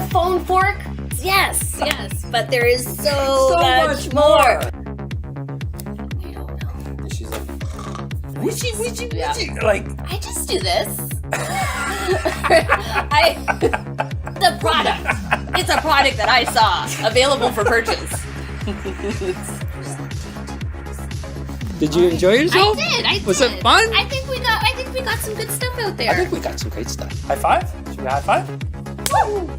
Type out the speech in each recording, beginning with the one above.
a phone fork? Yes, but there is so much more. I don't know. And she's like, witchy. Like, I just do this. The product. It's a product that I saw available for purchase. did you enjoy yourself? I did. Was it fun? I think we got some good stuff out there. I think we got some great stuff. High five? Should we high five? Woo!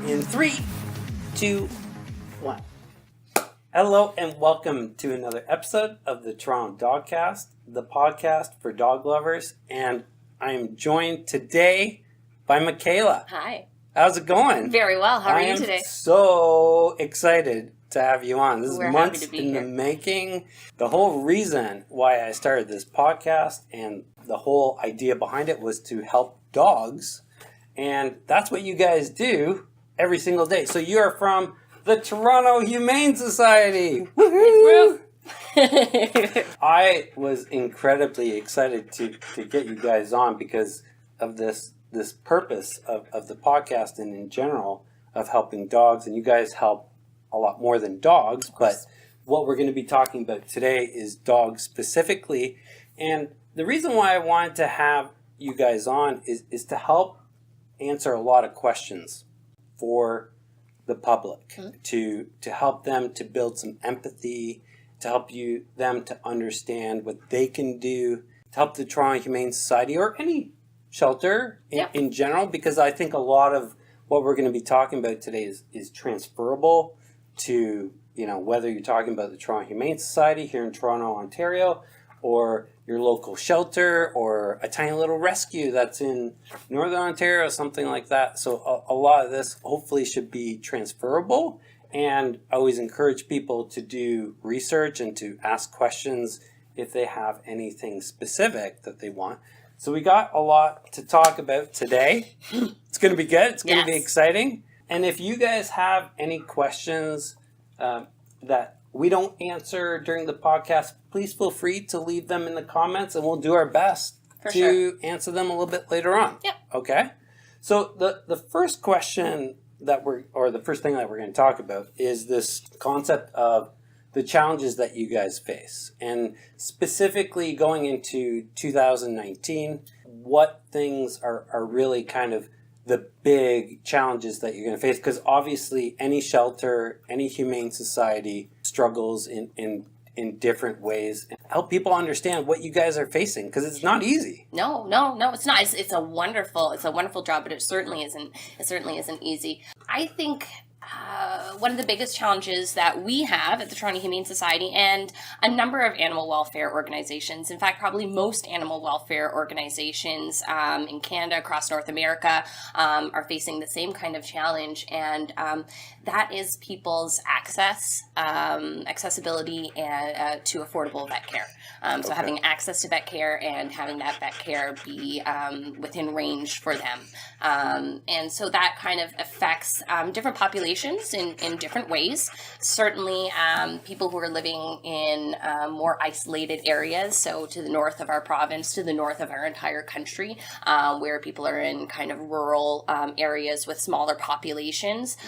In 3, 2, 1. Hello and welcome to another episode of the Toronto Dogcast, the podcast for dog lovers. And I am joined today by Michaela. Hi. How's it going? Very well. How are you today? I am so excited to have you on. This We're is happy months to be in here. the making. The whole reason why I started this podcast and the whole idea behind it was to help dogs. And that's what you guys do every single day. So you are from the Toronto Humane Society. Woohoo! I was incredibly excited to get you guys on because of this purpose of the podcast and in general of helping dogs. And you guys help a lot more than dogs, but what we're going to be talking about today is dogs specifically. And the reason why I wanted to have you guys on is to help answer a lot of questions for the public, to help them to build some empathy, to help them to understand what they can do, to help the Toronto Humane Society or any shelter in general, because I think a lot of what we're going to be talking about today is transferable to, whether you're talking about the Toronto Humane Society here in Toronto, Ontario, or your local shelter, or a tiny little rescue that's in Northern Ontario, something like that. So a lot of this hopefully should be transferable, and I always encourage people to do research and to ask questions if they have anything specific that they want. So we got a lot to talk about today. It's going to be good. It's going to be exciting. And if you guys have any questions that we don't answer during the podcast, please feel free to leave them in the comments and we'll do our best to answer them a little bit later on. Yep. Okay? So the first question the first thing that we're going to talk about is this concept of the challenges that you guys face. And specifically going into 2019, what things are really kind of the big challenges that you're going to face? Because obviously any shelter, any humane society struggles in different ways. And help people understand what you guys are facing, because it's not easy. No, it's not. It's a wonderful job, but it certainly isn't easy. I think one of the biggest challenges that we have at the Toronto Humane Society and a number of animal welfare organizations, in fact, probably most animal welfare organizations in Canada, across North America, are facing the same kind of challenge, and that is people's accessibility to affordable vet care. So having access to vet care and having that vet care be within range for them. And so that kind of affects different populations in different ways. Certainly people who are living in more isolated areas, so to the north of our province, to the north of our entire country, where people are in kind of rural areas with smaller populations.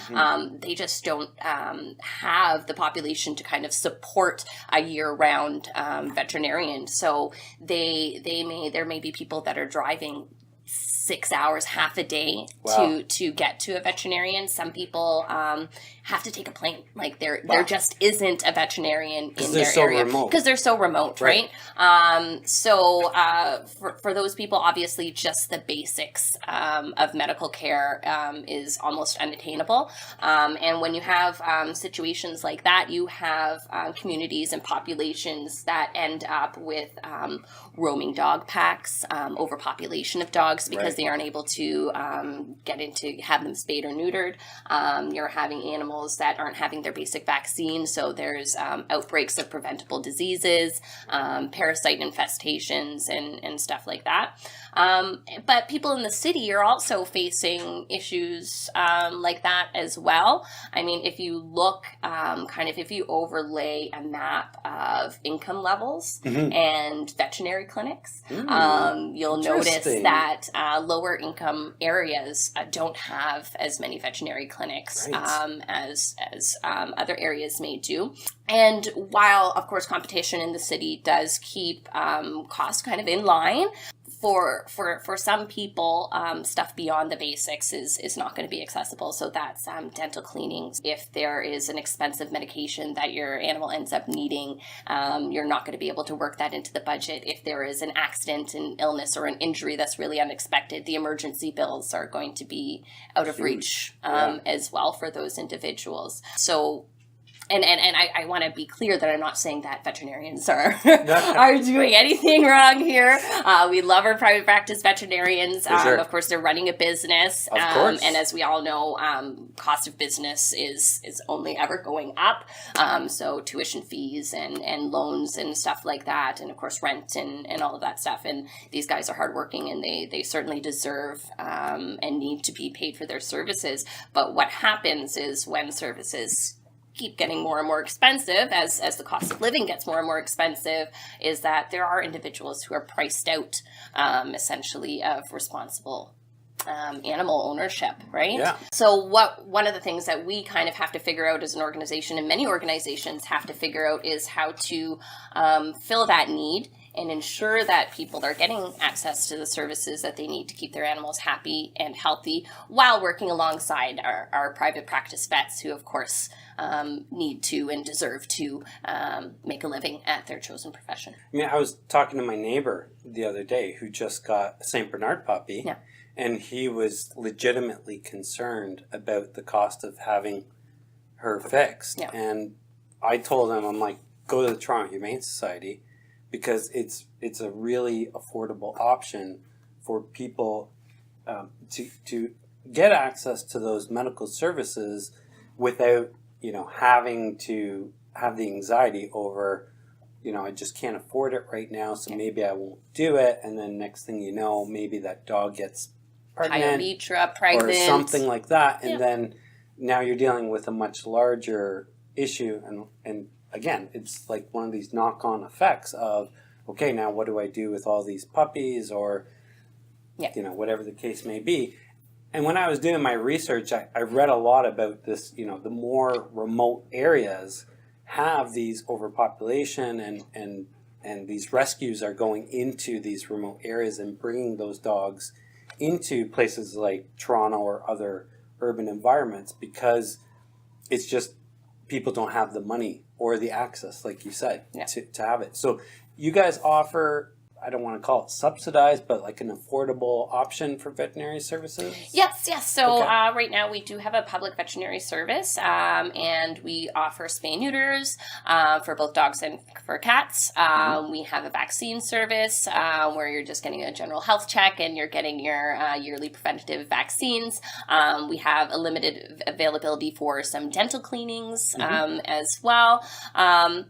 They just don't have the population to kind of support a year-round veterinarian. So there may be people that are driving 6 hours, half a day to get to a veterinarian. Some people have to take a plane. Like there just isn't a veterinarian in their area because they're so remote, right? So for those people, obviously, just the basics of medical care is almost unattainable. And when you have situations like that, you have communities and populations that end up with roaming dog packs, overpopulation of dogs. dogs because Right. they aren't able to have them spayed or neutered. You're having animals that aren't having their basic vaccine, so there's outbreaks of preventable diseases, parasite infestations, and stuff like that. But people in the city are also facing issues like that as well. I mean, if you look, if you overlay a map of income levels and veterinary clinics, you'll notice that lower income areas don't have as many veterinary clinics as other areas may do. And while, of course, competition in the city does keep costs kind of in line, for some people, stuff beyond the basics is not going to be accessible. So that's dental cleanings. If there is an expensive medication that your animal ends up needing, you're not going to be able to work that into the budget. If there is an accident, an illness, or an injury that's really unexpected, the emergency bills are going to be out of reach as well for those individuals. So And I want to be clear that I'm not saying that veterinarians are doing anything wrong here. We love our private practice veterinarians. Sure. Of course, they're running a business. Of course. And as we all know, cost of business is only ever going up. So tuition fees and loans and stuff like that. And of course, rent and all of that stuff. And these guys are hardworking and they certainly deserve and need to be paid for their services. But what happens is when services keep getting more and more expensive as the cost of living gets more and more expensive, is that there are individuals who are priced out essentially of responsible animal ownership, right? Yeah. So one of the things that we kind of have to figure out as an organization, and many organizations have to figure out, is how to fill that need and ensure that people are getting access to the services that they need to keep their animals happy and healthy, while working alongside our private practice vets, who of course need to and deserve to make a living at their chosen profession. I mean, I was talking to my neighbor the other day who just got a St. Bernard puppy, and he was legitimately concerned about the cost of having her fixed. Yeah. And I told him, I'm like, go to the Toronto Humane Society, because it's a really affordable option for people to get access to those medical services without, having to have the anxiety over, I just can't afford it right now, so maybe I won't do it. And then next thing you know, maybe that dog gets pregnant or something like that. And then now you're dealing with a much larger issue. And again, it's like one of these knock-on effects of, okay, now what do I do with all these puppies, or, whatever the case may be. And when I was doing my research, I read a lot about this, the more remote areas have these overpopulation, and these rescues are going into these remote areas and bringing those dogs into places like Toronto or other urban environments, because it's just people don't have the money or the access, like you said, to have it. So you guys offer, I don't want to call it subsidized, but like an affordable option for veterinary services? Yes. So right now we do have a public veterinary service, and we offer spay neuters for both dogs and for cats. We have a vaccine service where you're just getting a general health check and you're getting your yearly preventative vaccines. We have a limited availability for some dental cleanings as well. And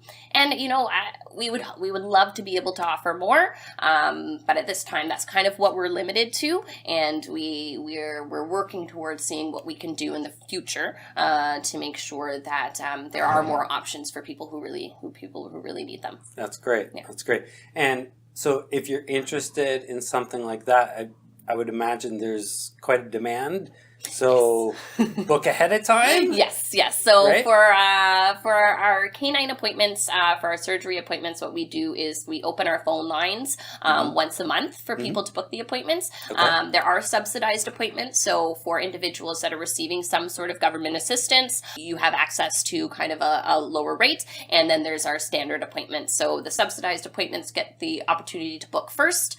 we would love to be able to offer more. But at this time, that's kind of what we're limited to, and we're working towards seeing what we can do in the future to make sure that there are more options for people who really need them. That's great. Yeah. That's great. And so, if you're interested in something like that, I would imagine there's quite a demand. So book ahead of time? Yes. So for our canine appointments, for our surgery appointments, what we do is we open our phone lines once a month for people to book the appointments. Okay. There are subsidized appointments. So for individuals that are receiving some sort of government assistance, you have access to kind of a lower rate. And then there's our standard appointments. So the subsidized appointments get the opportunity to book first,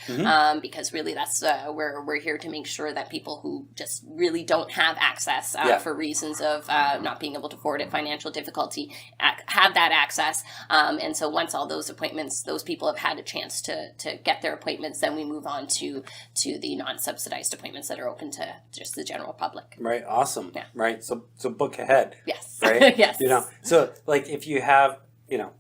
because really that's we're here to make sure that people who just really don't don't have access for reasons of not being able to afford it, financial difficulty, have that access. And so once all those appointments, those people have had a chance to get their appointments, then we move on to the non-subsidized appointments that are open to just the general public. Right. Awesome. Yeah. Right. So book ahead. Yes. Right. Yes. So like if you have,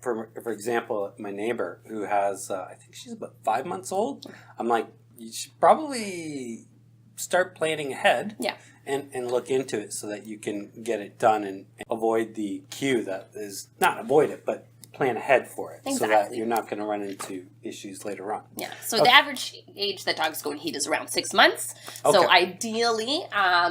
for example, my neighbor who has, I think she's about 5 months old. I'm like, you should probably start planning ahead. Yeah. And look into it so that you can get it done and avoid the queue that is, not avoid it, but plan ahead for it. Exactly. So that you're not going to run into issues later on. Yeah. So the average age that dogs go to heat is around 6 months. Okay. So ideally,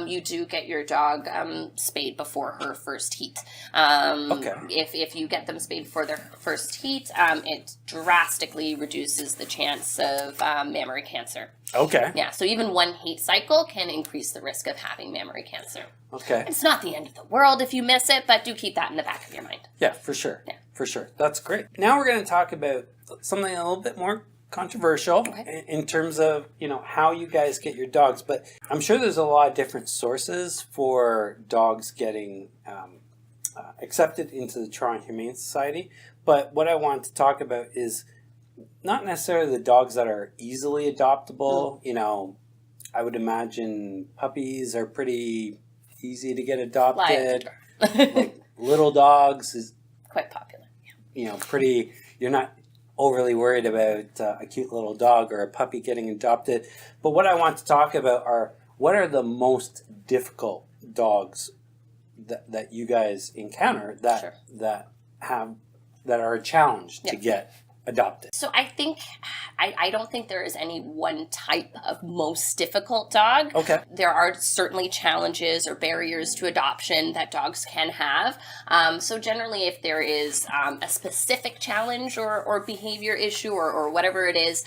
you do get your dog spayed before her first heat. If you get them spayed before their first heat, it drastically reduces the chance of mammary cancer. Okay. Yeah. So even one heat cycle can increase the risk of having mammary cancer. Okay. It's not the end of the world if you miss it, but do keep that in the back of your mind. Yeah, for sure. Yeah. For sure. That's great. Now we're going to talk about something a little bit more controversial in terms of, how you guys get your dogs. But I'm sure there's a lot of different sources for dogs getting accepted into the Toronto Humane Society. But what I want to talk about is not necessarily the dogs that are easily adoptable. I would imagine puppies are pretty easy to get adopted. Like little dogs is quite popular. Pretty. You're not overly worried about a cute little dog or a puppy getting adopted. But what I want to talk about are what are the most difficult dogs that you guys encounter that are a challenge to get adopted. So I think I don't think there is any one type of most difficult dog. Okay. There are certainly challenges or barriers to adoption that dogs can have. So generally, if there is a specific challenge or behavior issue or whatever it is,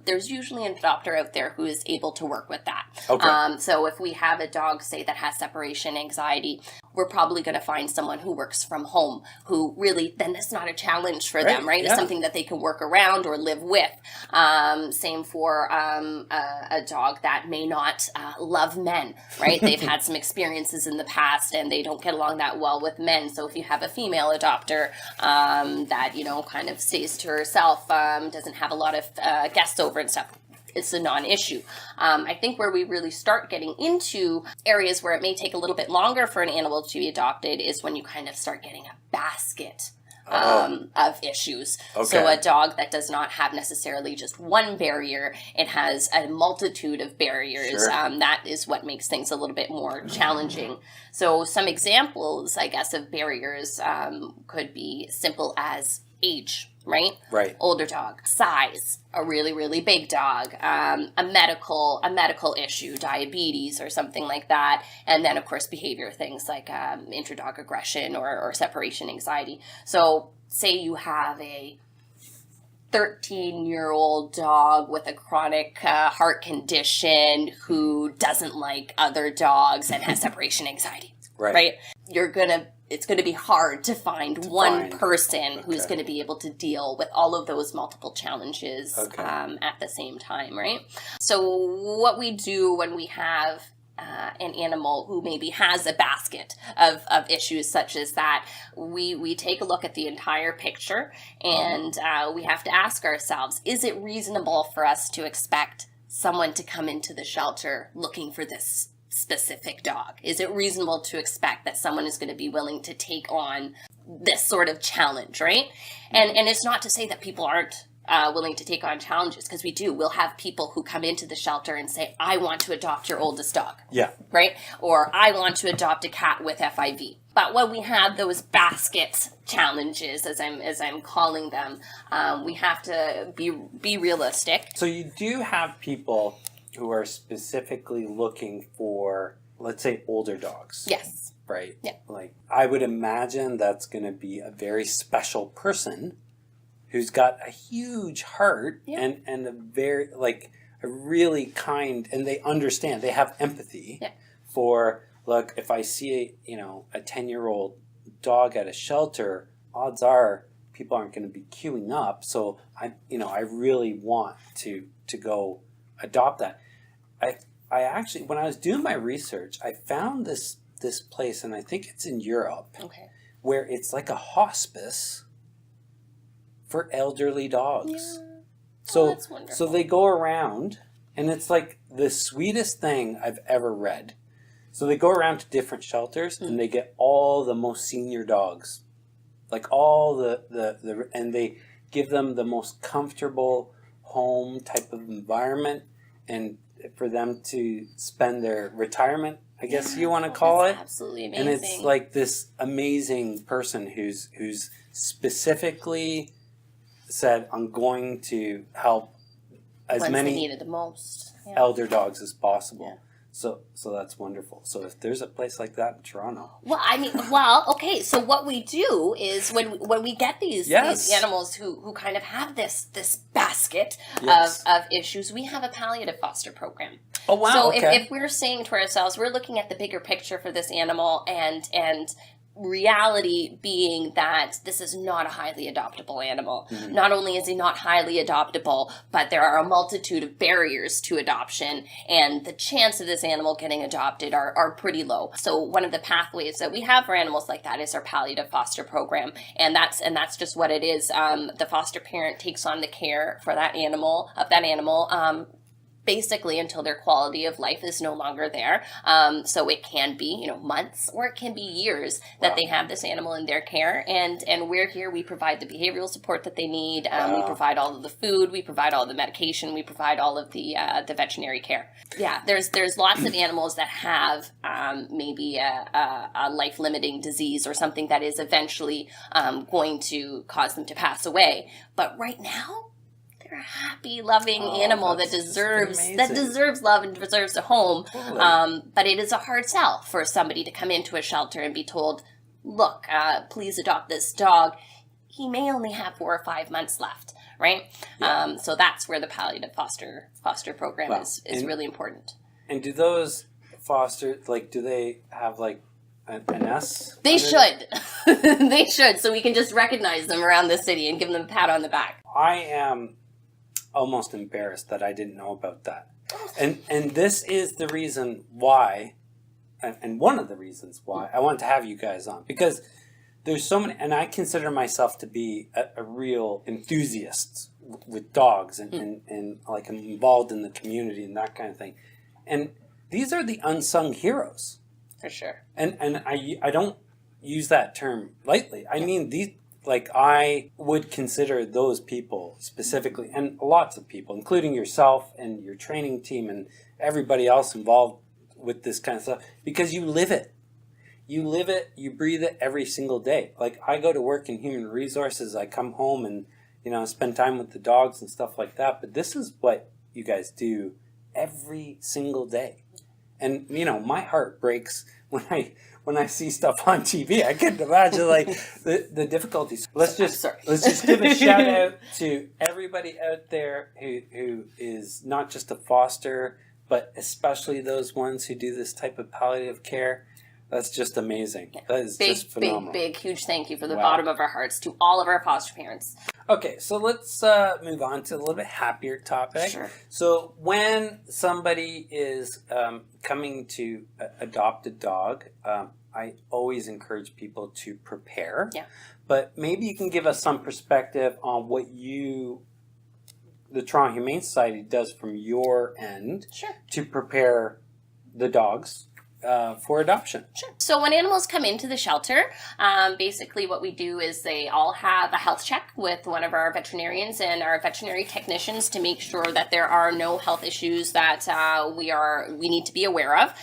there's usually an adopter out there who is able to work with that. Okay. So if we have a dog, say, that has separation anxiety, we're probably going to find someone who works from home who really, then it's not a challenge for them, right? Yeah. It's something that they can work around or live with. Same for a dog that may not love men, right? They've had some experiences in the past and they don't get along that well with men. So if you have a female adopter that, kind of stays to herself, doesn't have a lot of guests over and stuff, it's a non-issue. I think where we really start getting into areas where it may take a little bit longer for an animal to be adopted is when you kind of start getting a basket of issues. Okay. So a dog that does not have necessarily just one barrier, it has a multitude of barriers. Sure. That is what makes things a little bit more challenging. So some examples, I guess, of barriers could be simple as age. Right. Older dog, size, a really, really big dog, a medical issue, diabetes or something like that. And then, of course, behavior things like interdog aggression or separation anxiety. So say you have a 13-year-old dog with a chronic heart condition who doesn't like other dogs and has separation anxiety. Right. It's going to be hard to find one person who's going to be able to deal with all of those multiple challenges at the same time, right? So what we do when we have an animal who maybe has a basket of issues such as that, we take a look at the entire picture and we have to ask ourselves, is it reasonable for us to expect someone to come into the shelter looking for this specific dog? Is it reasonable to expect that someone is going to be willing to take on this sort of challenge, right? And it's not to say that people aren't willing to take on challenges, because we do. We'll have people who come into the shelter and say, I want to adopt your oldest dog. Yeah. Right? Or I want to adopt a cat with FIV. But when we have those basket challenges, as I'm calling them, we have to be realistic. So you do have people who are specifically looking for, let's say, older dogs. Yes. Right? Yeah. Like, I would imagine that's going to be a very special person who's got a huge heart and a very, a really kind, and they understand, they have empathy for, look, if I see a 10-year-old dog at a shelter, odds are people aren't going to be queuing up. So I really want to go adopt that. I I actually, when I was doing my research, I found this place, and I think it's in Europe, Okay. where it's like a hospice for elderly dogs. Yeah. So, that's wonderful. so they go around, and it's like the sweetest thing I've ever read. So they go around to different shelters, and they get all the most senior dogs, like all the and they give them the most comfortable home type of environment, and for them to spend their retirement, I guess you want to call it. Absolutely amazing. And it's like this amazing person who's specifically said, I'm going to help as Ones many that need it the most. Yeah. elder dogs as possible. Yeah. So that's wonderful. So if there's a place like that in Toronto. Well, okay. So what we do is when we get these animals who kind of have this basket of issues, we have a palliative foster program. Oh wow! So okay. if we're saying to ourselves, we're looking at the bigger picture for this animal, and reality being that this is not a highly adoptable animal. Mm-hmm. Not only is he not highly adoptable, but there are a multitude of barriers to adoption, and the chance of this animal getting adopted are pretty low. So one of the pathways that we have for animals like that is our palliative foster program, and that's just what it is. The foster parent takes on the care for that animal, basically until their quality of life is no longer there. So it can be, months, or it can be years that they have this animal in their care. And we're here, we provide the behavioral support that they need. We provide all of the food, we provide all of the medication, we provide all of the veterinary care. Yeah, there's lots of animals that have maybe a life-limiting disease or something that is eventually going to cause them to pass away. But right now, they're a happy, loving animal that deserves love and deserves a home. Totally. But it is a hard sell for somebody to come into a shelter and be told, look, please adopt this dog. He may only have 4 or 5 months left, right? Yeah. So that's where the palliative foster program is really important. And do those foster, do they have an S? They should. They should, so we can just recognize them around the city and give them a pat on the back. I am almost embarrassed that I didn't know about that. And this is the reason why, and one of the reasons why I want to have you guys on, because there's so many, and I consider myself to be a real enthusiast with dogs, and I'm involved in the community and that kind of thing. And these are the unsung heroes. For sure. And I don't use that term lightly. I mean, these, I would consider those people specifically, and lots of people, including yourself and your training team and everybody else involved with this kind of stuff, because you live it. You live it, you breathe it every single day. I go to work in human resources, I come home and, spend time with the dogs and stuff like that, but this is what you guys do every single day. And, my heart breaks when I see stuff on TV. I couldn't imagine the difficulties. Let's just give a shout out to everybody out there who is not just a foster, but especially those ones who do this type of palliative care. That's just amazing. That is just phenomenal. Big, huge thank you from the bottom of our hearts to all of our foster parents. Okay, so let's move on to a little bit happier topic. Sure. So when somebody is coming to adopt a dog, I always encourage people to prepare. Yeah. But maybe you can give us some perspective on what the Toronto Humane Society does from your end to prepare the dogs for adoption. Sure. So when animals come into the shelter, basically what we do is they all have a health check with one of our veterinarians and our veterinary technicians to make sure that there are no health issues that we need to be aware of.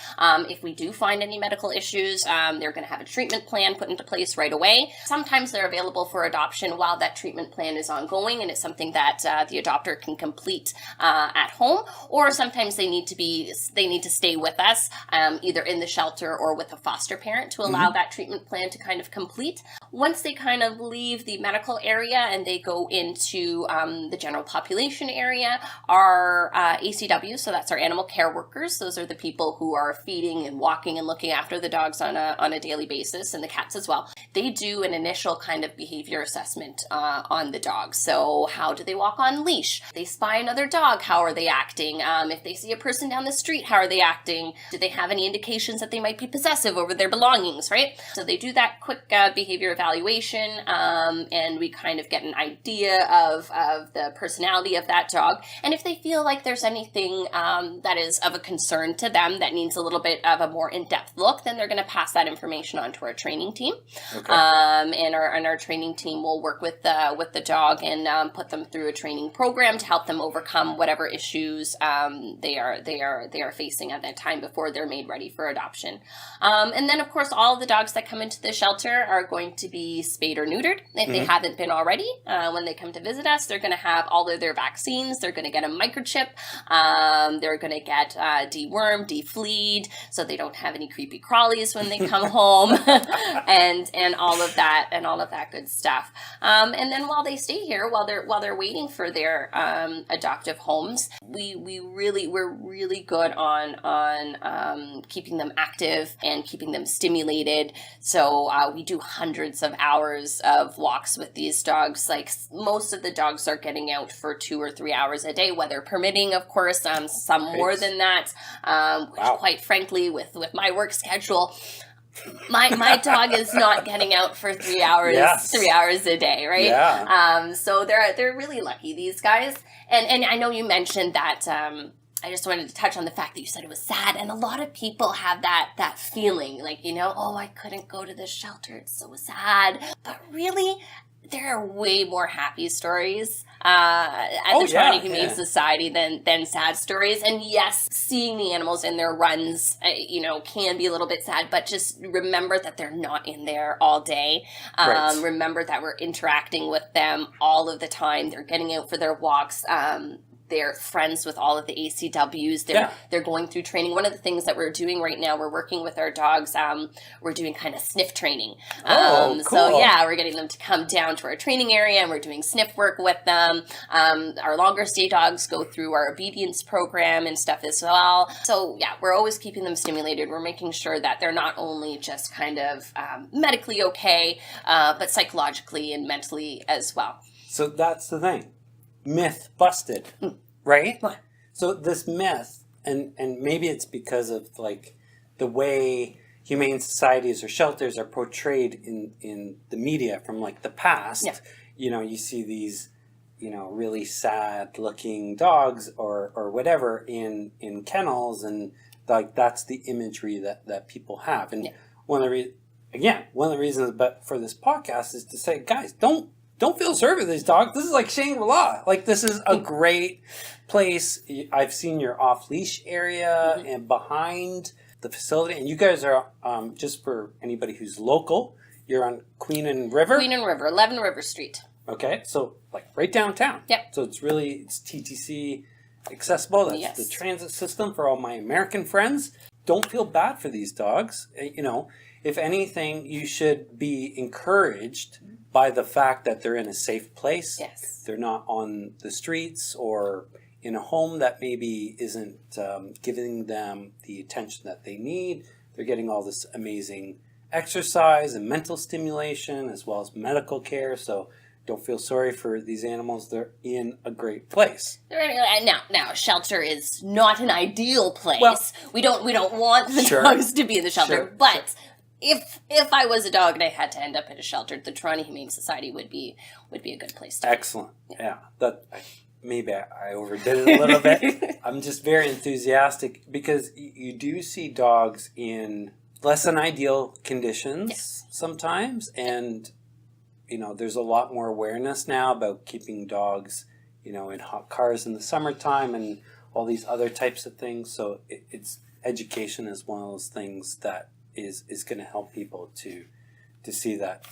If we do find any medical issues, they're going to have a treatment plan put into place right away. Sometimes they're available for adoption while that treatment plan is ongoing, and it's something that the adopter can complete at home, or sometimes they need to stay with us, either in the shelter or with a foster parent to allow that treatment plan to kind of complete. Once they kind of leave the medical area and they go into the general population area, our ACW, so that's our animal care workers, those are the people who are feeding and walking and looking after the dogs on a daily basis, and the cats as well. They do an initial kind of behavior assessment on the dogs. So how do they walk on leash? They spy another dog, how are they acting? If they see a person down the street, how are they acting? Do they have any indications that they might be possessive over their belongings, right? So they do that quick behavior evaluation, and we kind of get an idea of the personality of that dog. And if they feel like there's anything that is of a concern to them that needs a little bit of a more in-depth look, then they're going to pass that information on to our training team. Okay. And our training team will work with the dog and put them through a training program to help them overcome whatever issues they are facing at that time before they're made ready for adoption. And then, of course, all of the dogs that come into the shelter are going to be spayed or neutered if they haven't been already. When they come to visit us, they're going to have all of their vaccines. They're going to get a microchip. They're going to get dewormed, defleed, so they don't have any creepy crawlies when they come home, and all of that good stuff. And then while they stay here, while they're waiting for their adoptive homes, we're really good on keeping them active and keeping them stimulated. So we do hundreds of hours of walks with these dogs. Like most of the dogs are getting out for 2 or 3 hours a day, weather permitting, of course. Some more than that. Which, quite frankly, with my work schedule, my dog is not getting out for 3 hours, 3 hours a day, right? Yeah. So they're really lucky, these guys. And I know you mentioned that. I just wanted to touch on the fact that you said it was sad, and a lot of people have that feeling, like, oh, I couldn't go to the shelter, it's so sad. But really, there are way more happy stories at the Toronto Humane Society than sad stories. And yes, seeing the animals in their runs, can be a little bit sad, but just remember that they're not in there all day. Right. Remember that we're interacting with them all of the time. They're getting out for their walks. They're friends with all of the ACWs. They're going through training. One of the things that we're doing right now, we're working with our dogs. We're doing kind of sniff training. Cool. So we're getting them to come down to our training area, and we're doing sniff work with them. Our longer stay dogs go through our obedience program and stuff as well. So we're always keeping them stimulated. We're making sure that they're not only just kind of medically okay, but psychologically and mentally as well. So that's the thing. Myth busted, right? What? So this myth, and maybe it's because of like the way humane societies or shelters are portrayed in the media from like the past. Yeah. You see these, really sad looking dogs or whatever in kennels, and like that's the imagery that people have. And one of the reasons, but for this podcast is to say, guys, don't feel sorry for these dogs. This is like Shangri-La. Like, this is a great place. I've seen your off-leash area and behind the facility. And you guys are, just for anybody who's local, you're on Queen and River? Queen and River, 11 River Street. Okay, so like right downtown. Yep. So it's TTC accessible. That's the transit system for all my American friends. Don't feel bad for these dogs. If anything, you should be encouraged by the fact that they're in a safe place. Yes. They're not on the streets or in a home that maybe isn't giving them the attention that they need. They're getting all this amazing exercise and mental stimulation as well as medical care. So don't feel sorry for these animals. They're in a great place. Now, shelter is not an ideal place. Well, we don't want the dogs to be in the shelter, but if I was a dog and I had to end up in a shelter, the Toronto Humane Society would be a good place to be. Excellent. Yeah. Maybe I overdid it a little bit. I'm just very enthusiastic because you do see dogs in less than ideal conditions sometimes, and there's a lot more awareness now about keeping dogs, in hot cars in the summertime and all these other types of things. So it's education is one of those things that is going to help people to see that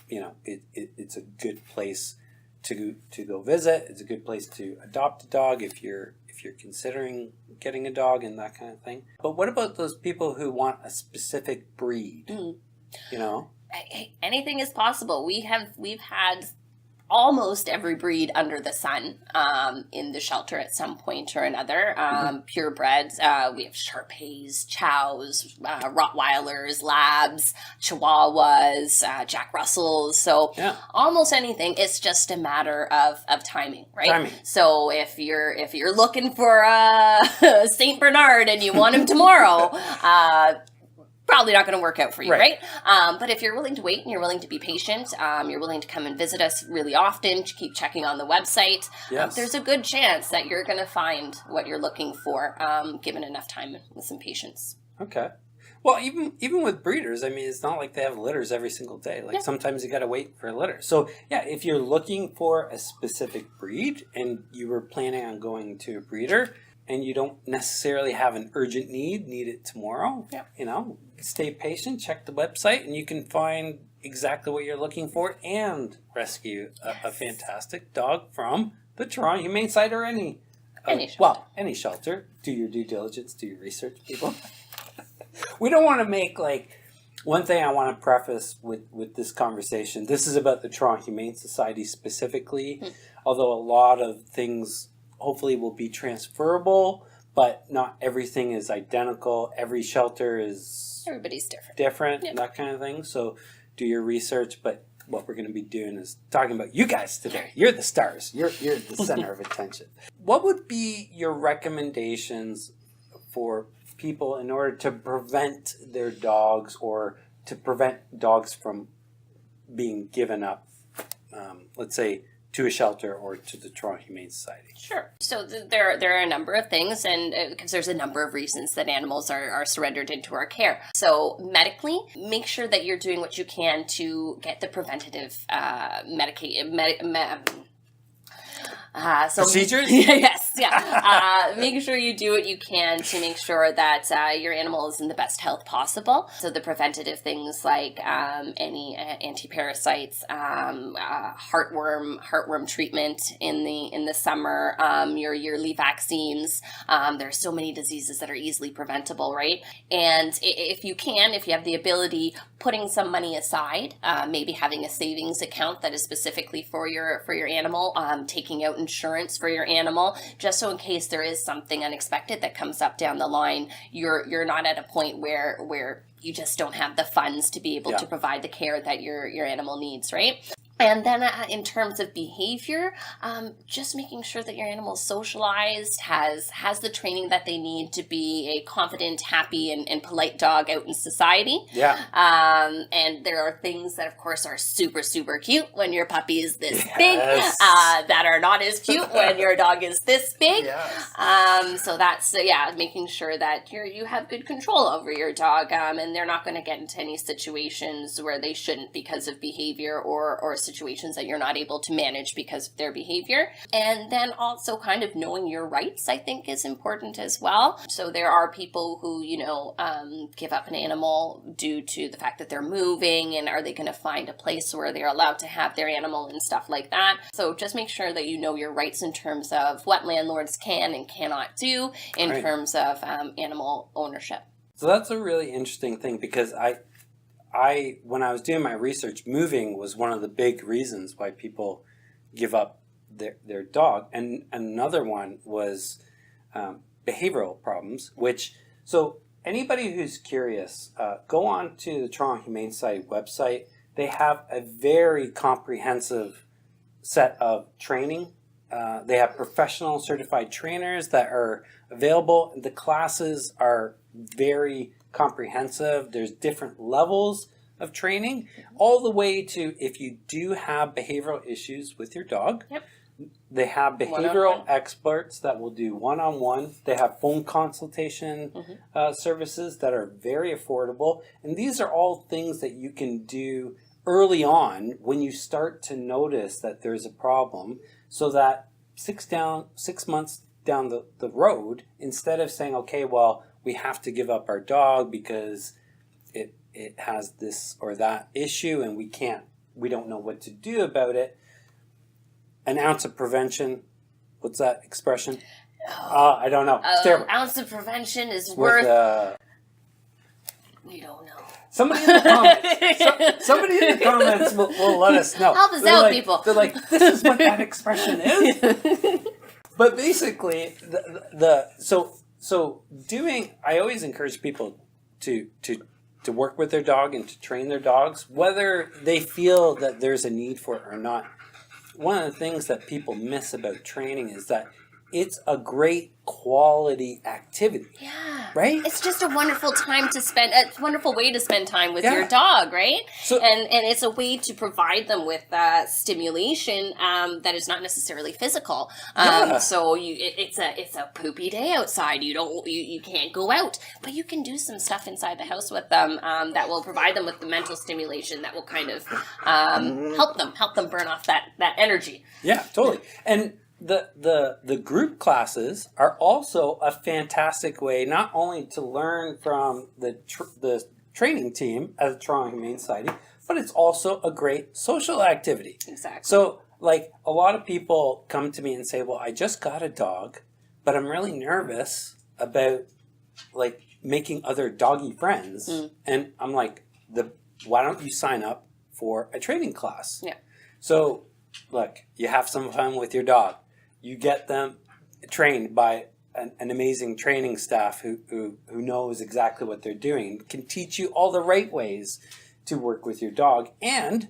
it's a good place to go visit. It's a good place to adopt a dog if you're considering getting a dog and that kind of thing. But what about those people who want a specific breed? You know, anything is possible. We've had almost every breed under the sun in the shelter at some point or another. Purebreds, we have Shar-Peis, Chows, Rottweilers, Labs, Chihuahuas, Jack Russells. So almost anything. It's just a matter of timing, right? Timing. So if you're looking for a Saint Bernard and you want him tomorrow, probably not going to work out for you, right? But if you're willing to wait and you're willing to be patient, you're willing to come and visit us really often, to keep checking on the website, there's a good chance that you're going to find what you're looking for, given enough time with some patience. Okay. Well, even with breeders, I mean, it's not like they have litters every single day. Like sometimes you got to wait for a litter. So if you're looking for a specific breed and you were planning on going to a breeder, and you don't necessarily have an urgent need it tomorrow, you know, stay patient, check the website, and you can find exactly what you're looking for and rescue a fantastic dog from the Toronto Humane Society or any shelter. Well, any shelter. Do your due diligence, do your research, people. We don't want to make, like, one thing I want to preface with this conversation, this is about the Toronto Humane Society specifically, although a lot of things hopefully will be transferable, but not everything is identical. Every shelter is... Everybody's different, that kind of thing. So do your research, but what we're going to be doing is talking about you guys today. You're the stars. You're the center of attention. What would be your recommendations for people in order to prevent their dogs or to prevent dogs from being given up, let's say, to a shelter or to the Toronto Humane Society? Sure. So there are a number of things, and because there's a number of reasons that animals are surrendered into our care. So medically, make sure that you're doing what you can to get the preventative procedures? Making sure you do what you can to make sure that your animal is in the best health possible. So the preventative things like any anti-parasites, heartworm treatment in the summer, your yearly vaccines. There are so many diseases that are easily preventable, right? And if you have the ability, putting some money aside, maybe having a savings account that is specifically for your animal, taking out insurance for your animal, just so in case there is something unexpected that comes up down the line, you're not at a point where you just don't have the funds to be able to provide the care that your animal needs, right? And then in terms of behavior, just making sure that your animal is socialized, has the training that they need to be a confident, happy, and polite dog out in society. And there are things that, of course, are super, super cute when your puppy is this big, that are not as cute when your dog is this big. So that's, making sure that you have good control over your dog, and they're not going to get into any situations where they shouldn't because of behavior or situations that you're not able to manage because of their behavior. And then also kind of knowing your rights, I think, is important as well. So there are people who, give up an animal due to the fact that they're moving, and are they going to find a place where they're allowed to have their animal and stuff like that. So just make sure that you know your rights in terms of what landlords can and cannot do in terms of animal ownership. So that's a really interesting thing, because I when I was doing my research, moving was one of the big reasons why people give up their dog. And another one was behavioral problems, so anybody who's curious, go on to the Toronto Humane Society website. They have a very comprehensive set of training. They have professional certified trainers that are available. The classes are very comprehensive. There's different levels of training, all the way to if you do have behavioral issues with your dog. They have behavioral experts that will do one-on-one. They have phone consultation services that are very affordable. And these are all things that you can do early on when you start to notice that there's a problem, so that 6 months down the road, instead of saying, okay, well, we have to give up our dog because it has this or that issue and we don't know what to do about it, an ounce of prevention. What's that expression? I don't know. It's terrible. Ounce of prevention is worth... we don't know. Somebody in the comments will let us know. Help us out, people. They're like, this is what that expression is. But basically, I always encourage people to work with their dog and to train their dogs, whether they feel that there's a need for it or not. One of the things that people miss about training is that it's a great quality activity. Yeah. Right? It's just a wonderful time to spend, a wonderful way to spend time with your dog, right? So, and it's a way to provide them with stimulation that is not necessarily physical. So it's a poopy day outside. You can't go out, but you can do some stuff inside the house with them that will provide them with the mental stimulation that will kind of help them burn off that energy. Yeah, totally. And the group classes are also a fantastic way not only to learn from the training team at the Toronto Humane Society, but it's also a great social activity. Exactly. So, like, a lot of people come to me and say, well, I just got a dog, but I'm really nervous about, like, making other doggy friends. And I'm like, why don't you sign up for a training class? Yeah. So, look, you have some fun with your dog. You get them trained by an amazing training staff who knows exactly what they're doing, can teach you all the right ways to work with your dog, and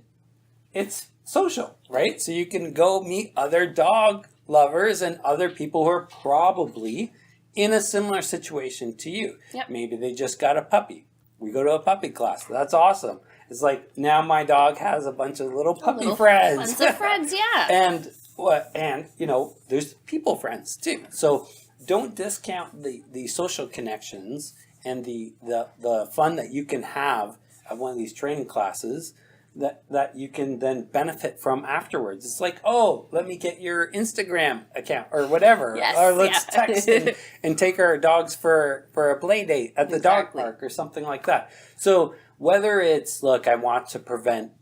it's social, right? So you can go meet other dog lovers and other people who are probably in a similar situation to you. Yep. Maybe they just got a puppy. We go to a puppy class. That's awesome. It's like, now my dog has a bunch of little puppy friends. Tons of friends, yeah. And there's people friends too. So don't discount the social connections and the fun that you can have at one of these training classes that you can then benefit from afterwards. It's like, oh, let me get your Instagram account or whatever. Yes, or let's text and take our dogs for a play date at the dog park or something like that. So whether it's, look, I want to prevent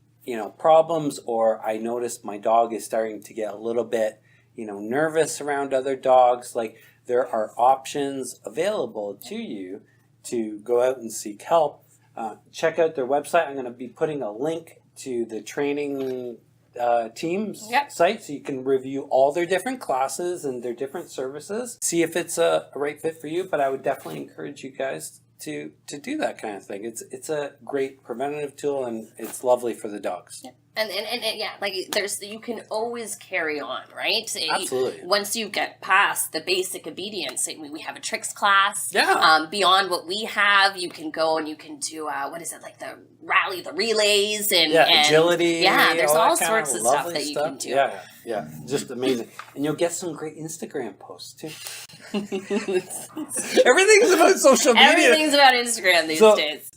problems, or I notice my dog is starting to get a little bit, nervous around other dogs. Like, there are options available to you to go out and seek help. Check out their website. I'm going to be putting a link to the training team's site, so you can review all their different classes and their different services. See if it's a right fit for you. But I would definitely encourage you guys to do that kind of thing. It's a great preventative tool, and it's lovely for the dogs. Yeah. And yeah, like you can always carry on, right? Absolutely. Once you get past the basic obedience, we have a tricks class. Yeah. Beyond what we have, you can go and you can do the relays and agility. Yeah, there's all sorts of stuff that you can do. Yeah, just amazing. And you'll get some great Instagram posts too. Everything's about social media. Everything's about Instagram these days.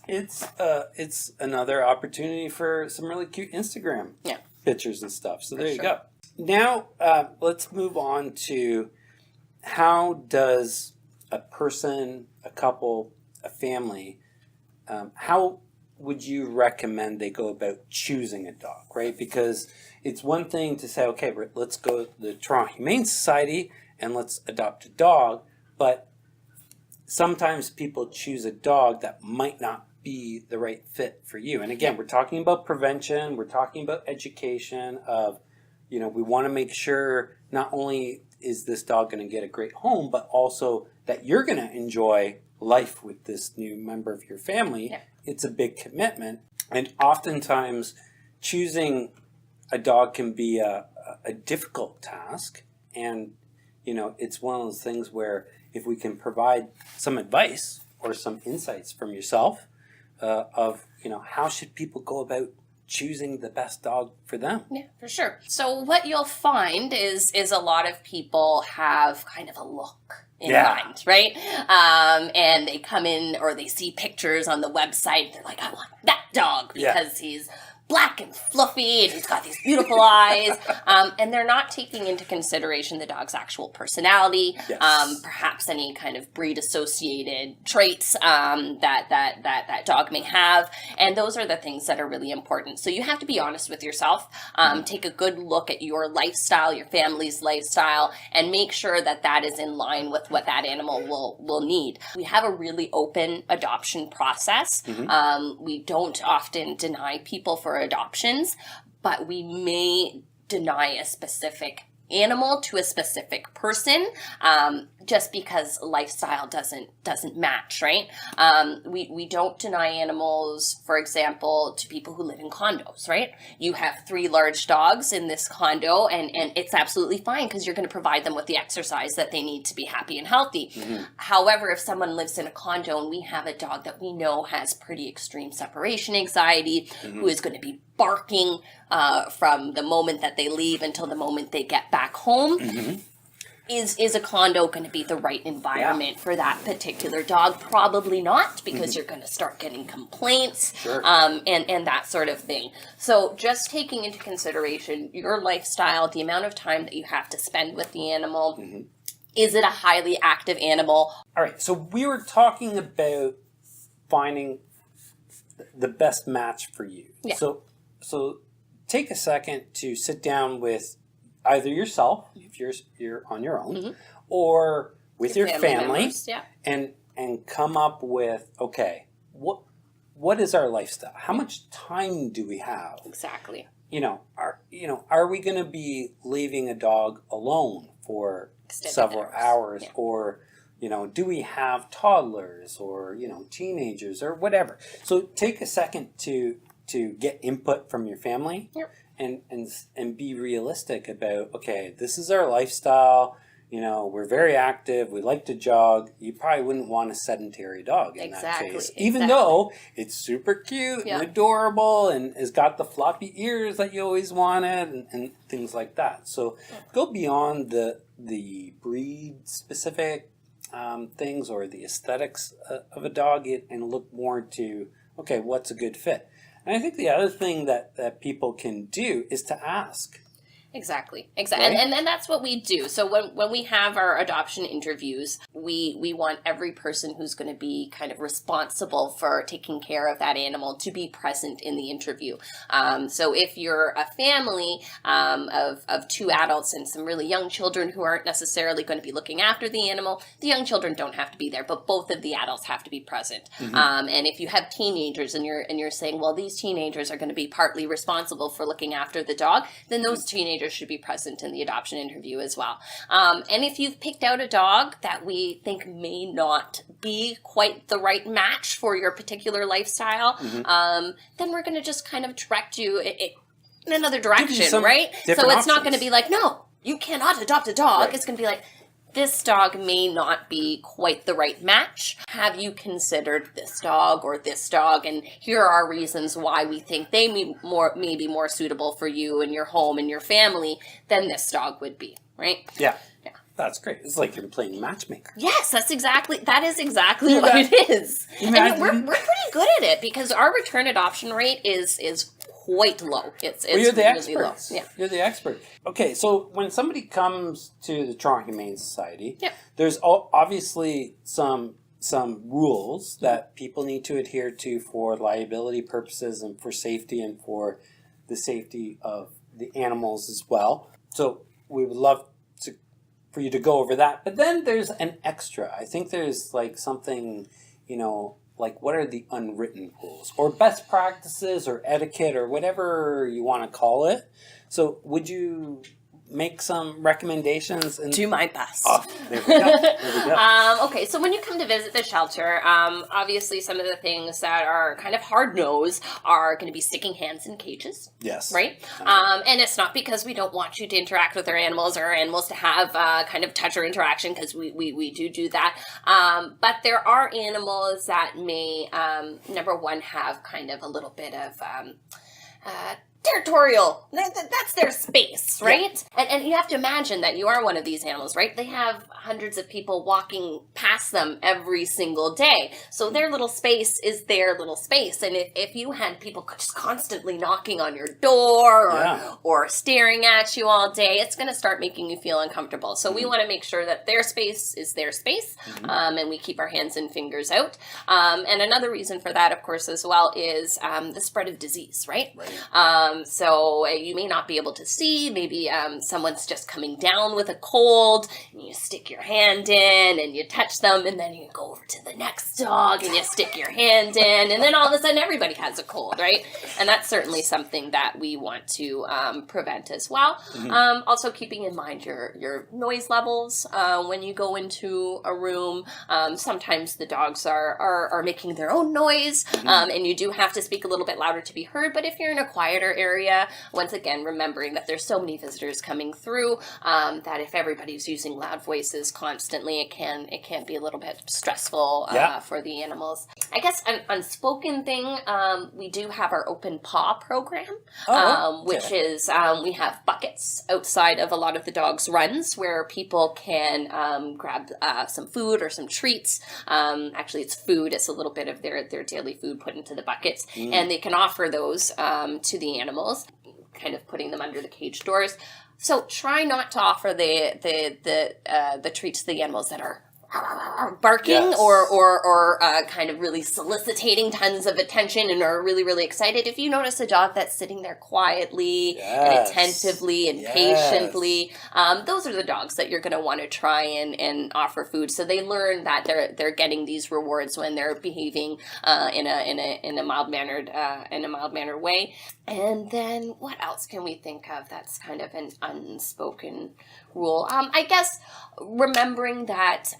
It's another opportunity for some really cute Instagram pictures and stuff. So there you go. Now let's move on to, how does a person, a couple, a family, how would you recommend they go about choosing a dog, right? Because it's one thing to say, okay, let's go to the Toronto Humane Society and let's adopt a dog, but sometimes people choose a dog that might not be the right fit for you. And again, we're talking about prevention, we're talking about education of, we want to make sure not only is this dog going to get a great home, but also that you're going to enjoy life with this new member of your family. Yeah. It's a big commitment. And oftentimes choosing a dog can be a difficult task. And, it's one of those things where if we can provide some advice or some insights from yourself of, how should people go about choosing the best dog for them? Yeah, for sure. So what you'll find is a lot of people have kind of a look in mind, right? And they come in or they see pictures on the website. They're like, I want that dog because he's black and fluffy, and he's got these beautiful eyes. And they're not taking into consideration the dog's actual personality, Yes. perhaps any kind of breed-associated traits that dog may have. And those are the things that are really important. So you have to be honest with yourself. Take a good look at your lifestyle, your family's lifestyle, and make sure that is in line with what that animal will need. We have a really open adoption process. We don't often deny people for adoptions, but we may deny a specific animal to a specific person, just because lifestyle doesn't match, right? We don't deny animals, for example, to people who live in condos, right? You have 3 large dogs in this condo, and it's absolutely fine because you're going to provide them with the exercise that they need to be happy and healthy. However, if someone lives in a condo and we have a dog that we know has pretty extreme separation anxiety, who is going to be barking from the moment that they leave until the moment they get back home, is a condo going to be the right environment for that particular dog? Probably not, because you're going to start getting complaints, and that sort of thing. So just taking into consideration your lifestyle, the amount of time that you have to spend with the animal. Is it a highly active animal? All right, so we were talking about finding the best match for you. Yeah. So take a second to sit down with either yourself, if you're on your own, or with your family members, and come up with, okay, what is our lifestyle? How much time do we have? Exactly. Are we going to be leaving a dog alone for Extended several hours, Yeah. or do we have toddlers or teenagers or whatever? So take a second to get input from your family. And be realistic about, okay, this is our lifestyle. We're very active. We like to jog. You probably wouldn't want a sedentary dog in that case, even though it's super cute and adorable and has got the floppy ears that you always wanted and things like that. So go beyond the breed specific things or the aesthetics of a dog and look more to, okay, what's a good fit. And I think the other thing that people can do is to ask. Exactly. Right? And that's what we do. So when we have our adoption interviews, we want every person who's going to be kind of responsible for taking care of that animal to be present in the interview. So if you're a family of 2 adults and some really young children who aren't necessarily going to be looking after the animal, the young children don't have to be there, but both of the adults have to be present. And if you have teenagers and you're saying, well, these teenagers are going to be partly responsible for looking after the dog, then those teenagers should be present in the adoption interview as well. And if you've picked out a dog that we think may not be quite the right match for your particular lifestyle, then we're going to just kind of direct you in another direction, right? So it's not going to be like, no, you cannot adopt a dog. Right. It's going to be like, this dog may not be quite the right match. Have you considered this dog or this dog? And here are reasons why we think they may be more suitable for you and your home and your family than this dog would be, right? Yeah. That's great. It's like you're playing matchmaker. Yes, that is exactly what it is. And we're pretty good at it because our return adoption rate is quite low. It's you're the really experts. low. Yeah. You're the expert. Okay, so when somebody comes to the Toronto Humane Society, there's obviously some rules that people need to adhere to for liability purposes and for safety and for the safety of the animals as well. So we would love for you to go over that. But then there's an extra. I think there's like something, like what are the unwritten rules or best practices or etiquette or whatever you want to call it. So would you make some recommendations? Do my best. Oh, there we go. Okay, so when you come to visit the shelter, obviously some of the things that are kind of hard-nosed are going to be sticking hands in cages. Yes. Right? And it's not because we don't want you to interact with our animals or animals to have kind of touch or interaction, because we do that. But there are animals that may, number one, have kind of a little bit of territorial. That's their space, right? Yeah. And you have to imagine that you are one of these animals, right? They have hundreds of people walking past them every single day. So their little space is their little space. And if you had people just constantly knocking on your door or staring at you all day, it's going to start making you feel uncomfortable. So we want to make sure that their space is their space, and we keep our hands and fingers out. And another reason for that, of course, as well, is the spread of disease, right? So you may not be able to see, maybe someone's just coming down with a cold, and you stick your hand in and you touch them, and then you go over to the next dog and you stick your hand in, and then all of a sudden everybody has a cold, right? And that's certainly something that we want to prevent as well. Also keeping in mind your noise levels when you go into a room. Sometimes the dogs are making their own noise, and you do have to speak a little bit louder to be heard, but if you're in a quieter area, once again, remembering that there's so many visitors coming through, that if everybody's using loud voices constantly, it can be a little bit stressful for the animals. I guess an unspoken thing, we do have our open paw program, which is we have buckets outside of a lot of the dogs' runs where people can grab some food or some treats. Actually, it's food. It's a little bit of their daily food put into the buckets, and they can offer those to the animals, kind of putting them under the cage doors. So try not to offer the treats to the animals that are barking or kind of really soliciting tons of attention and are really, really excited. If you notice a dog that's sitting there quietly and attentively and patiently, those are the dogs that you're going to want to try and offer food. So they learn that they're getting these rewards when they're behaving in a mild mannered way. And then what else can we think of that's kind of an unspoken rule? I guess remembering that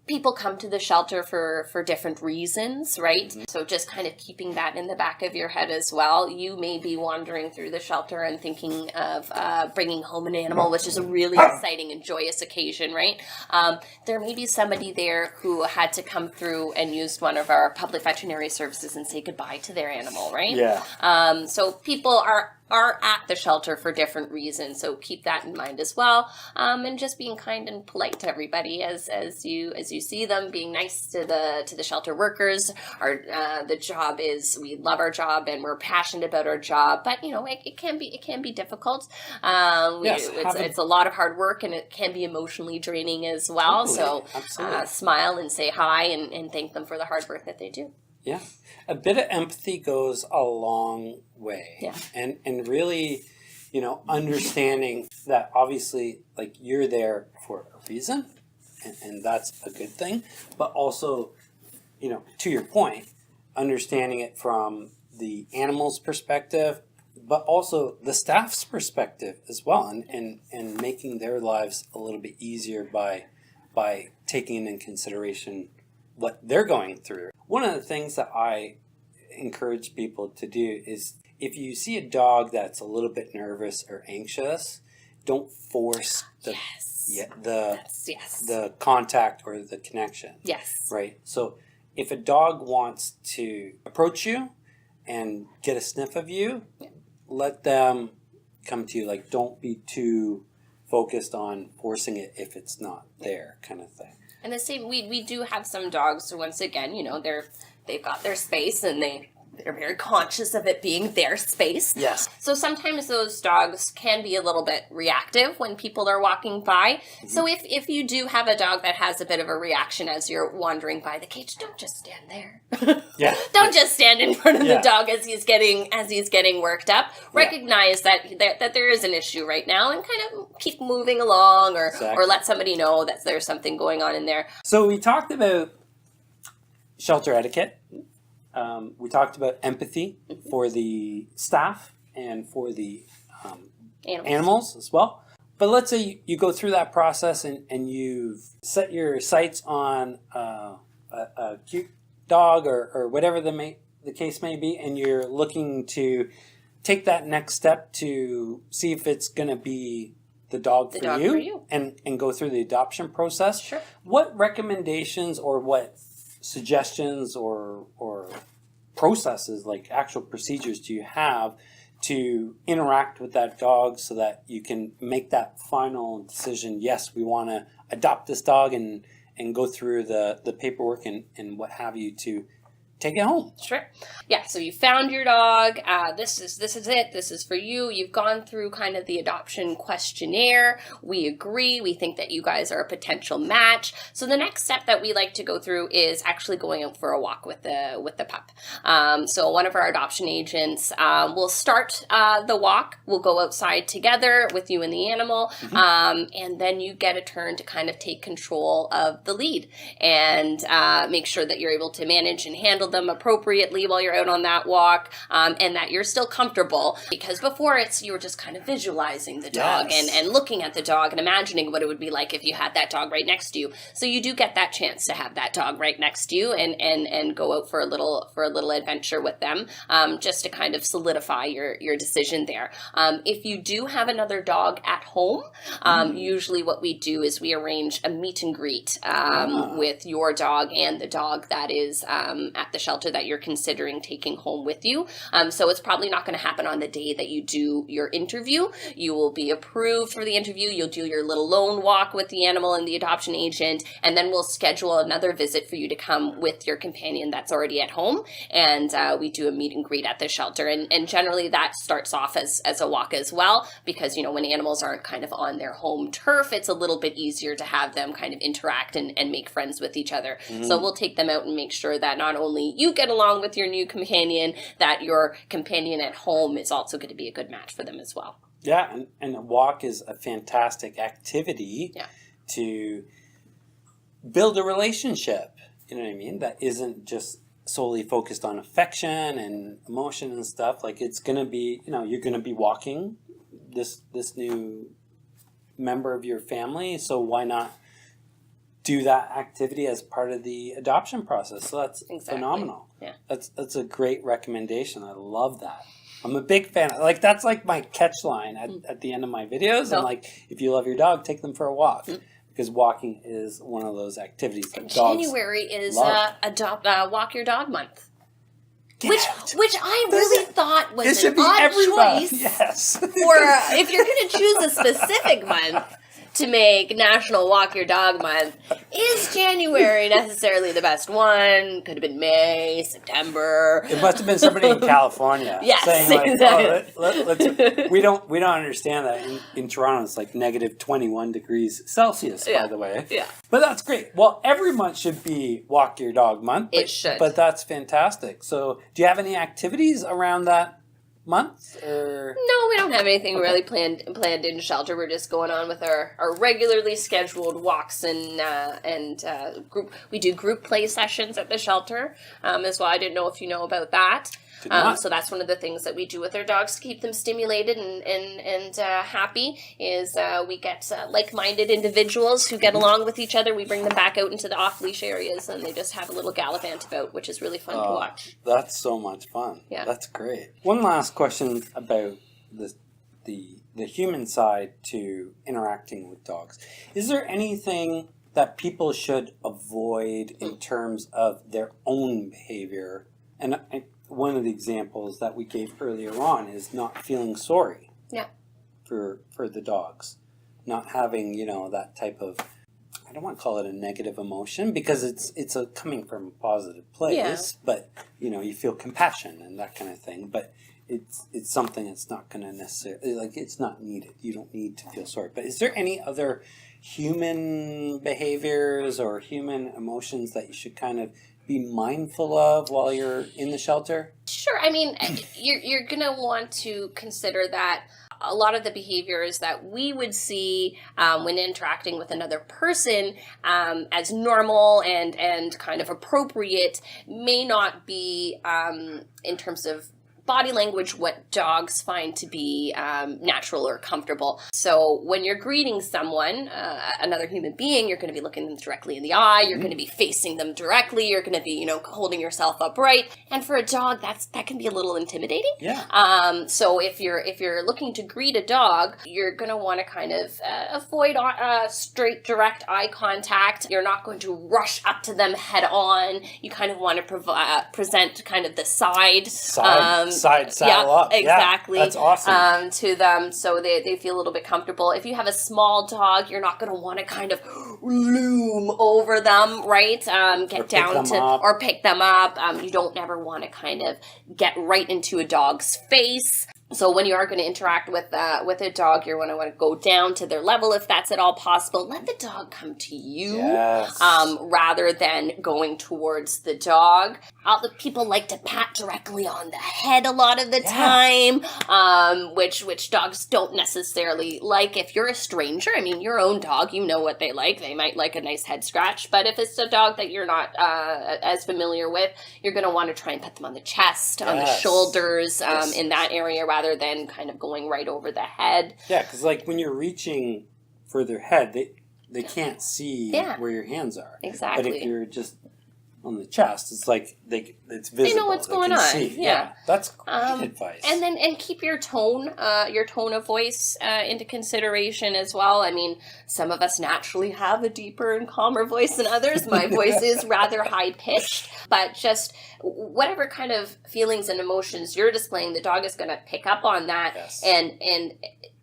people come to the shelter for different reasons, right? So just kind of keeping that in the back of your head as well. You may be wandering through the shelter and thinking of bringing home an animal, which is a really exciting and joyous occasion, right? There may be somebody there who had to come through and use one of our public veterinary services and say goodbye to their animal, right? Yeah. So people are at the shelter for different reasons, so keep that in mind as well, and just being kind and polite to everybody as you see them, being nice to the shelter workers. The job is, we love our job and we're passionate about our job, but it can be difficult. It's a lot of hard work, and it can be emotionally draining as well. Totally. So smile and say hi and thank them for the hard work that they do. Yeah. A bit of empathy goes a long way. Yeah. And really, understanding that obviously, like, you're there for a reason, and that's a good thing. But also, to your point, understanding it from the animal's perspective, but also the staff's perspective as well, and making their lives a little bit easier by taking in consideration what they're going through. One of the things that I encourage people to do is, if you see a dog that's a little bit nervous or anxious, don't force the contact or the connection. Yes. Right? So if a dog wants to approach you and get a sniff of you, let them come to you. Like, don't be too focused on forcing it if it's not there, kind of thing. And the same, we do have some dogs, so once again, they've got their space, and they're very conscious of it being their space. Yes. So sometimes those dogs can be a little bit reactive when people are walking by. Mm-hmm. So if you do have a dog that has a bit of a reaction as you're wandering by the cage, don't just stand there. Don't just stand in front of the dog as he's getting worked up. Recognize that there is an issue right now, and kind of keep moving along, or let somebody know that there's something going on in there. So we talked about shelter etiquette. We talked about empathy for the staff and for the animals as well. But let's say you go through that process and you've set your sights on a cute dog or whatever the case may be, and you're looking to take that next step to see if it's going to be the dog for you. And go through the adoption process. Sure. What recommendations or what suggestions or processes, like actual procedures, do you have to interact with that dog so that you can make that final decision. Yes, we want to adopt this dog and go through the paperwork and what have you to take it home. Sure. Yeah, so you found your dog. This is it. This is for you. You've gone through kind of the adoption questionnaire. We agree. We think that you guys are a potential match. So the next step that we like to go through is actually going out for a walk with the pup. So one of our adoption agents will start the walk. We'll go outside together with you and the animal, and then you get a turn to kind of take control of the lead and make sure that you're able to manage and handle them appropriately while you're out on that walk, and that you're still comfortable, because before you were just kind of visualizing the dog and looking at the dog and imagining what it would be like if you had that dog right next to you. So you do get that chance to have that dog right next to you and go out for a little adventure with them, just to kind of solidify your decision there. If you do have another dog at home, usually what we do is we arrange a meet and greet with your dog and the dog that is at the shelter that you're considering taking home with you. So it's probably not going to happen on the day that you do your interview. You will be approved for the interview. You'll do your little lone walk with the animal and the adoption agent, and then we'll schedule another visit for you to come with your companion that's already at home, and we do a meet and greet at the shelter. And generally that starts off as a walk as well, because, when animals aren't kind of on their home turf, it's a little bit easier to have them kind of interact and make friends with each other. So we'll take them out and make sure that not only you get along with your new companion, that your companion at home is also going to be a good match for them as well. Yeah, and a walk is a fantastic activity to build a relationship, you know what I mean? That isn't just solely focused on affection and emotion and stuff. Like, it's going to be, you're going to be walking this new member of your family, so why not do that activity as part of the adoption process? So that's phenomenal. Yeah, that's a great recommendation. I love that. I'm a big fan. That's like my catch line at the end of my videos. I'm like, if you love your dog, take them for a walk. Because walking is one of those activities that dogs January is Walk Your Dog Month. Which I really thought was an odd choice. Yes. Or if you're going to choose a specific month to make National Walk Your Dog Month, is January necessarily the best one? Could have been May, September. It must have been somebody in California saying exactly. We don't understand that in Toronto. It's like negative 21 degrees Celsius, by the way. Yeah. But that's great. Well, every month should be Walk Your Dog Month. It should. But that's fantastic. So, do you have any activities around that month? Or? No, we don't have anything really planned in shelter. We're just going on with our regularly scheduled walks and group. We do group play sessions at the shelter as well. I didn't know if you know about that. So that's one of the things that we do with our dogs to keep them stimulated and happy is we get like-minded individuals who get along with each other. We bring them back out into the off-leash areas and they just have a little gallivant about, which is really fun to watch. That's so much fun. Yeah. That's great. One last question about the human side to interacting with dogs. Is there anything that people should avoid in terms of their own behavior? And one of the examples that we gave earlier on is not feeling sorry for the dogs. Not having, that type of, I don't want to call it a negative emotion because it's coming from a positive place, but, you feel compassion and that kind of thing. But it's something that's not going to necessarily, it's not needed. You don't need to feel sorry. But is there any other human behaviors or human emotions that you should kind of be mindful of while you're in the shelter? Sure. I mean, you're going to want to consider that a lot of the behaviors that we would see when interacting with another person as normal and kind of appropriate may not be in terms of body language what dogs find to be natural or comfortable. So when you're greeting someone, another human being, you're going to be looking them directly in the eye. You're going to be facing them directly. You're going to be, holding yourself upright. And for a dog, that can be a little intimidating. Yeah. So if you're looking to greet a dog, you're going to want to kind of avoid straight, direct eye contact. You're not going to rush up to them head on. You kind of want to present kind of the side side saddle up. Exactly. Yeah, that's awesome. To them, so they feel a little bit comfortable. If you have a small dog, you're not going to want to kind of loom over them, right? Get down to or pick them up. You don't ever want to kind of get right into a dog's face. So when you are going to interact with a dog, you're going to want to go down to their level if that's at all possible. Let the dog come to you, rather than going towards the dog. The people like to pat directly on the head a lot of the time, which dogs don't necessarily like. If you're a stranger, I mean, your own dog, you know what they like. They might like a nice head scratch, but if it's a dog that you're not as familiar with, you're going to want to try and pet them on the chest, on the shoulders, in that area, rather than kind of going right over the head. Yeah, because like when you're reaching for their head, they can't see where your hands are. Exactly. But if you're just on the chest, it's like it's visible. They know what's going on. See. Yeah, that's great advice. And keep your tone of voice into consideration as well. I mean, some of us naturally have a deeper and calmer voice than others. My voice is rather high pitched, but just whatever kind of feelings and emotions you're displaying, the dog is going to pick up on that, and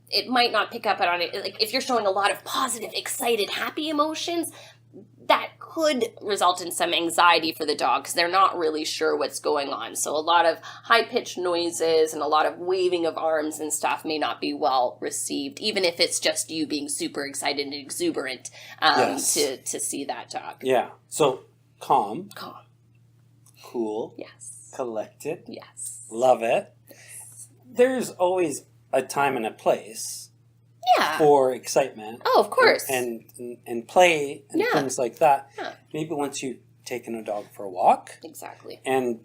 it might not pick up on it. Like if you're showing a lot of positive, excited, happy emotions, that could result in some anxiety for the dog because they're not really sure what's going on. So a lot of high-pitched noises and a lot of waving of arms and stuff may not be well received, even if it's just you being super excited and exuberant to see that dog. Yeah. So calm. Cool. Yes. Collected. Yes. Love it. There's always a time and a place. Yeah. For excitement. Oh, of course. And play and things like that. Yeah. Maybe once you've taken a dog for a walk. Exactly. And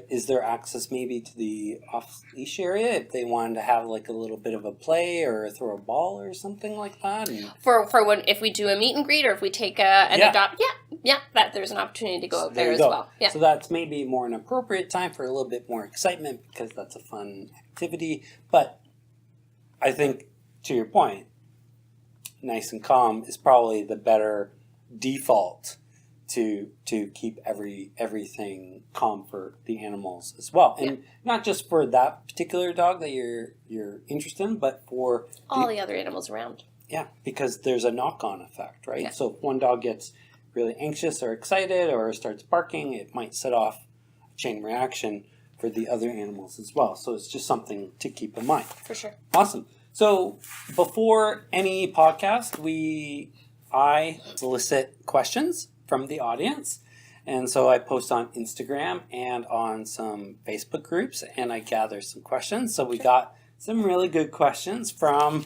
is there access maybe to the off-leash area if they wanted to have like a little bit of a play or throw a ball or something like that? And for when if we do a meet and greet or if we take an adopt, that there's an opportunity to go out there as well. Yeah. So that's maybe more an appropriate time for a little bit more excitement because that's a fun activity. But I think, to your point, nice and calm is probably the better default to keep everything calm for the animals as well, and not just for that particular dog that you're interested in, but for all the other animals around. Yeah, because there's a knock-on effect, right? Yeah. So if one dog gets really anxious or excited or starts barking, it might set off a chain reaction for the other animals as well. So it's just something to keep in mind. For sure. Awesome. So before any podcast, I solicit questions from the audience. And so I post on Instagram and on some Facebook groups, and I gather some questions. So we got some really good questions from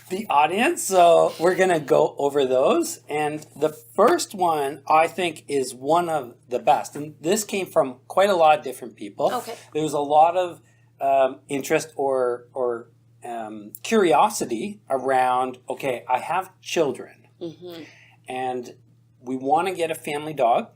the audience. So we're going to go over those. And the first one, I think, is one of the best. And this came from quite a lot of different people. Okay. There's a lot of interest or curiosity around, okay, I have children, and we want to get a family dog,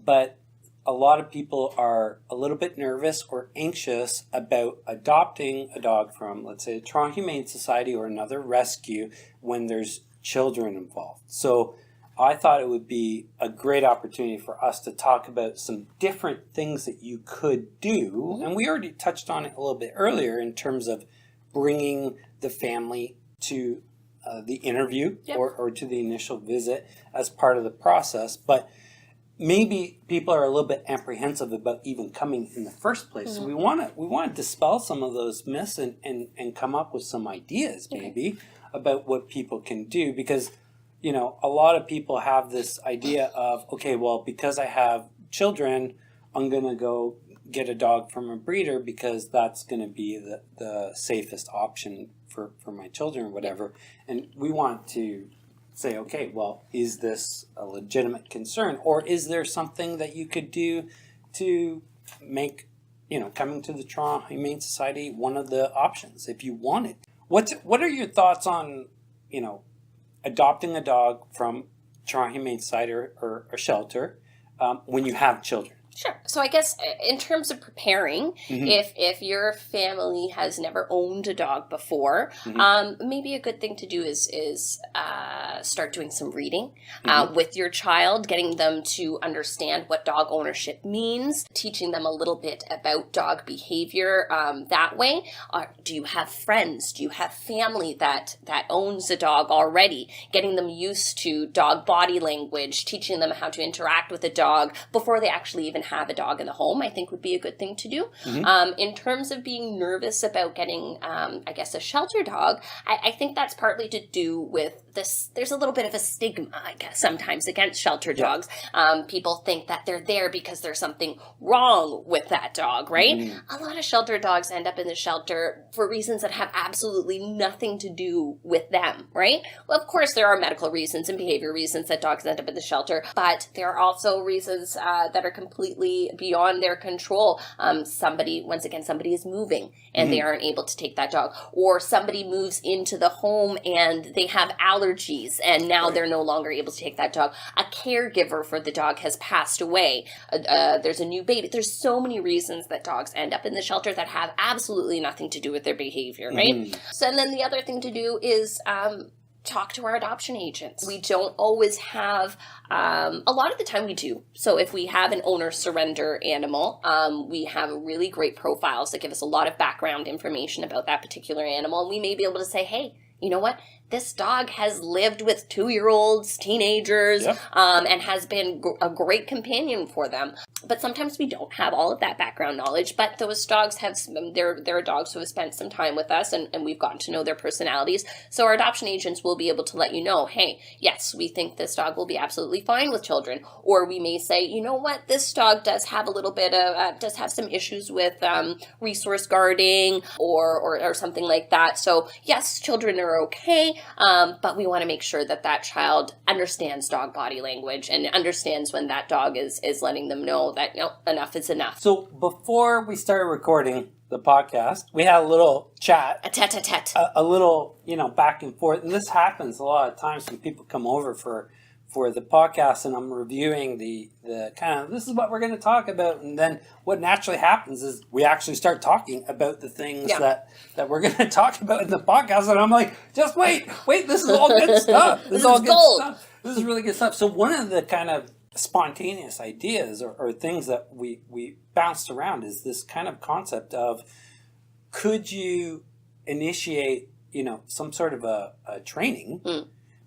but a lot of people are a little bit nervous or anxious about adopting a dog from, let's say, a Toronto Humane Society or another rescue when there's children involved. So I thought it would be a great opportunity for us to talk about some different things that you could do. And we already touched on it a little bit earlier in terms of bringing the family to the interview or to the initial visit as part of the process. But maybe people are a little bit apprehensive about even coming in the first place. So we want to dispel some of those myths and come up with some ideas maybe about what people can do, because you know, a lot of people have this idea of, okay, well, because I have children, I'm going to go get a dog from a breeder because that's going to be the safest option for my children or whatever. And we want to say, okay, well, is this a legitimate concern? Or is there something that you could do to make, you know, coming to the Toronto Humane Society one of the options if you wanted? What are your thoughts on, you know, adopting a dog from Toronto Humane Society or a shelter when you have children? Sure. So I guess in terms of preparing, if your family has never owned a dog before, maybe a good thing to do is start doing some reading with your child, getting them to understand what dog ownership means, teaching them a little bit about dog behavior that way. Do you have friends? Do you have family that owns a dog already? Getting them used to dog body language, teaching them how to interact with a dog before they actually even have a dog in the home, I think would be a good thing to do. In terms of being nervous about getting, I guess, a shelter dog, I think that's partly to do with this. There's a little bit of a stigma, I guess, sometimes against shelter dogs. People think that they're there because there's something wrong with that dog, right? A lot of shelter dogs end up in the shelter for reasons that have absolutely nothing to do with them, right? Well, of course, there are medical reasons and behavior reasons that dogs end up in the shelter, but there are also reasons that are completely beyond their control. Somebody is moving and they aren't able to take that dog, or somebody moves into the home and they have allergies and now they're no longer able to take that dog. A caregiver for the dog has passed away. There's a new baby. There's so many reasons that dogs end up in the shelter that have absolutely nothing to do with their behavior, right? So and then the other thing to do is talk to our adoption agents. We don't always have, a lot of the time we do. So if we have an owner surrender animal, we have really great profiles that give us a lot of background information about that particular animal. And we may be able to say, hey, you know what? This dog has lived with 2-year-olds, teenagers, and has been a great companion for them. But sometimes we don't have all of that background knowledge, but those dogs have, they're dogs who have spent some time with us and we've gotten to know their personalities. So our adoption agents will be able to let you know, hey, yes, we think this dog will be absolutely fine with children. Or we may say, you know what, this dog does have a little bit of, does have some issues with resource guarding or something like that. So yes, children are okay. But we want to make sure that that child understands dog body language and understands when that dog is letting them know that, you know, enough is enough. So before we started recording the podcast, we had a little chat. A tete-a-tete. A little, back and forth. And this happens a lot of times when people come over for the podcast and I'm reviewing the kind of, this is what we're going to talk about. And then what naturally happens is we actually start talking about the things that we're going to talk about in the podcast. And I'm like, just wait, this is all good stuff. This is all good gold. stuff. This is really good stuff. So one of the kind of spontaneous ideas or things that we bounced around is this kind of concept of, could you initiate, some sort of a training?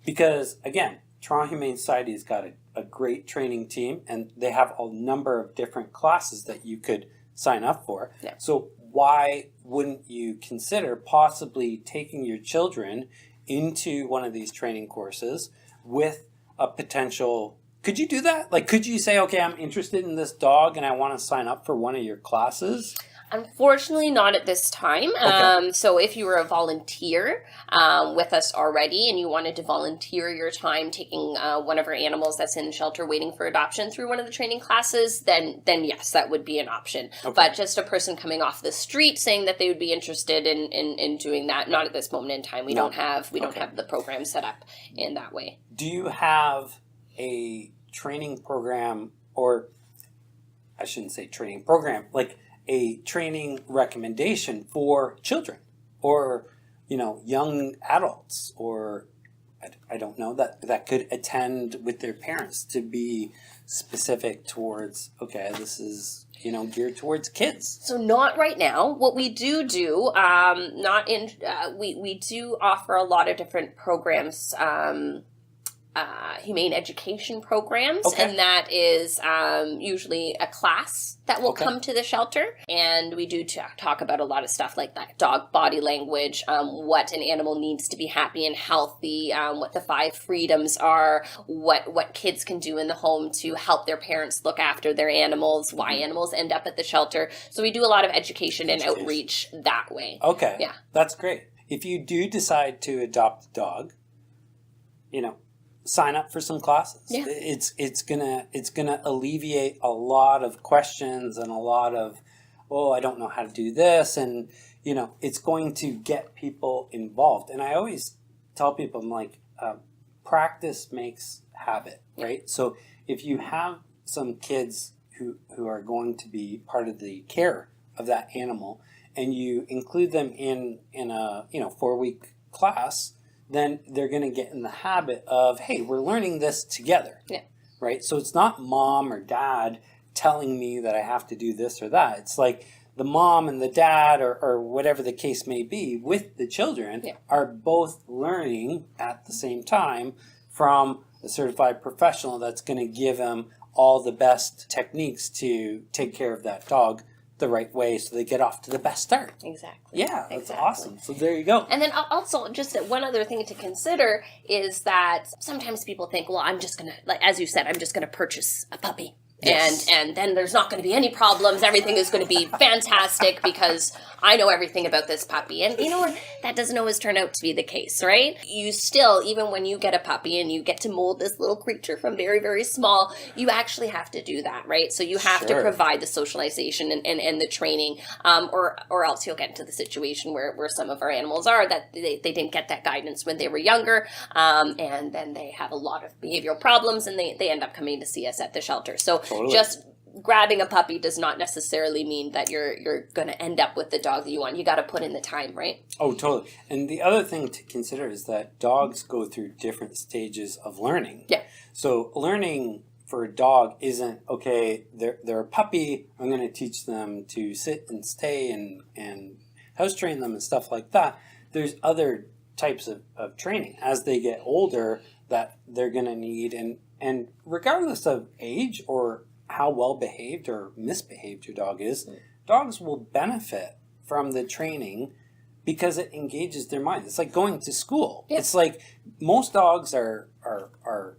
Because again, Toronto Humane Society has got a great training team, and they have a number of different classes that you could sign up for. Yeah. So why wouldn't you consider possibly taking your children into one of these training courses with a potential... Could you do that? Like, could you say, okay, I'm interested in this dog and I want to sign up for one of your classes? Unfortunately, not at this time. Okay. So if you were a volunteer with us already and you wanted to volunteer your time taking one of our animals that's in shelter waiting for adoption through one of the training classes, then yes, that would be an option. Okay. But just a person coming off the street saying that they would be interested in doing that, not at this moment in time. We don't have the program set up in that way. Do you have a training program, or I shouldn't say training program, like a training recommendation for children or, young adults, or I don't know, that could attend with their parents to be specific towards, okay, this is, geared towards kids? So not right now. What we do, we do offer a lot of different programs, humane education programs, and that is usually a class that will come to the shelter, and we do talk about a lot of stuff like that, dog body language, what an animal needs to be happy and healthy, what the 5 freedoms are, what kids can do in the home to help their parents look after their animals, why animals end up at the shelter. So we do a lot of education and outreach that way. Okay. Yeah. That's great. If you do decide to adopt a dog, sign up for some classes. Yeah. It's gonna alleviate a lot of questions and a lot of, I don't know how to do this, and it's going to get people involved. And I always tell people, I'm like, practice makes habit, right? So if you have some kids who are going to be part of the care of that animal, and you include them in a 4-week class, then they're going to get in the habit of, hey, we're learning this together. Yeah. Right? So it's not mom or dad telling me that I have to do this or that. It's like the mom and the dad, or whatever the case may be, with the children are both learning at the same time from a certified professional that's going to give them all the best techniques to take care of that dog the right way so they get off to the best start. Exactly. Yeah, that's awesome. So there you go. And then also, just one other thing to consider is that sometimes people think, well, I'm just going to, like, as you said, I'm just going to purchase a puppy. Yes. And then there's not going to be any problems. Everything is going to be fantastic because I know everything about this puppy. And you know what? That doesn't always turn out to be the case, right? You still, even when you get a puppy and you get to mold this little creature from very, very small, you actually have to do that, right? So you have to provide the socialization and the training, or else you'll get into the situation where some of our animals are that they didn't get that guidance when they were younger, and then they have a lot of behavioral problems, and they end up coming to see us at the shelter. So just grabbing a puppy does not necessarily mean that you're going to end up with the dog that you want. You got to put in the time, right? Oh, totally. And the other thing to consider is that dogs go through different stages of learning. Yeah. So learning for a dog isn't, okay, they're a puppy, I'm going to teach them to sit and stay and house train them and stuff like that. There's other types of training as they get older that they're going to need. And regardless of age or how well behaved or misbehaved your dog is, dogs will benefit from the training because it engages their mind. It's like going to school. Yeah. It's like most dogs are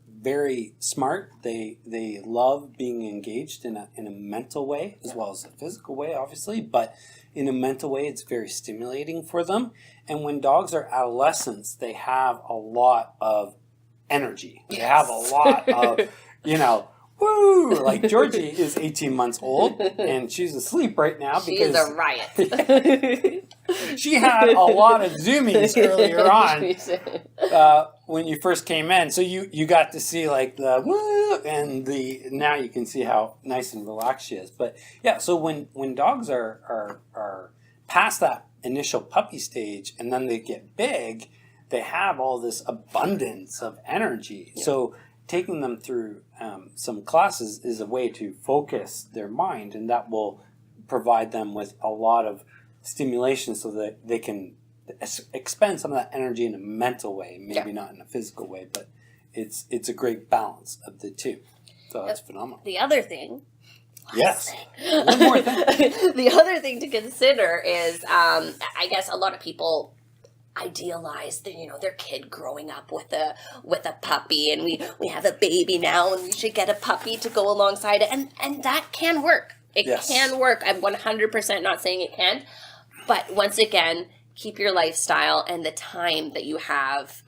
very smart. They love being engaged in a mental way as well as a physical way, obviously, but in a mental way, it's very stimulating for them. And when dogs are adolescents, they have a lot of energy. They have a lot of, woo! Like Georgie is 18 months old and she's asleep right now because she's a riot. She had a lot of zoomies earlier on when you first came in. So you got to see like the woo and now you can see how nice and relaxed she is. But yeah, so when dogs are past that initial puppy stage and then they get big, they have all this abundance of energy. Yeah. So taking them through some classes is a way to focus their mind, and that will provide them with a lot of stimulation so that they can expend some of that energy in a mental way, maybe not in a physical way, but it's a great balance of the two. So that's phenomenal. The other thing... Yes. One more thing. The other thing to consider is, I guess a lot of people idealize their kid growing up with a puppy, and we have a baby now and we should get a puppy to go alongside it, and that can work. It can work. I'm 100% not saying it can't, but once again, keep your lifestyle and the time that you have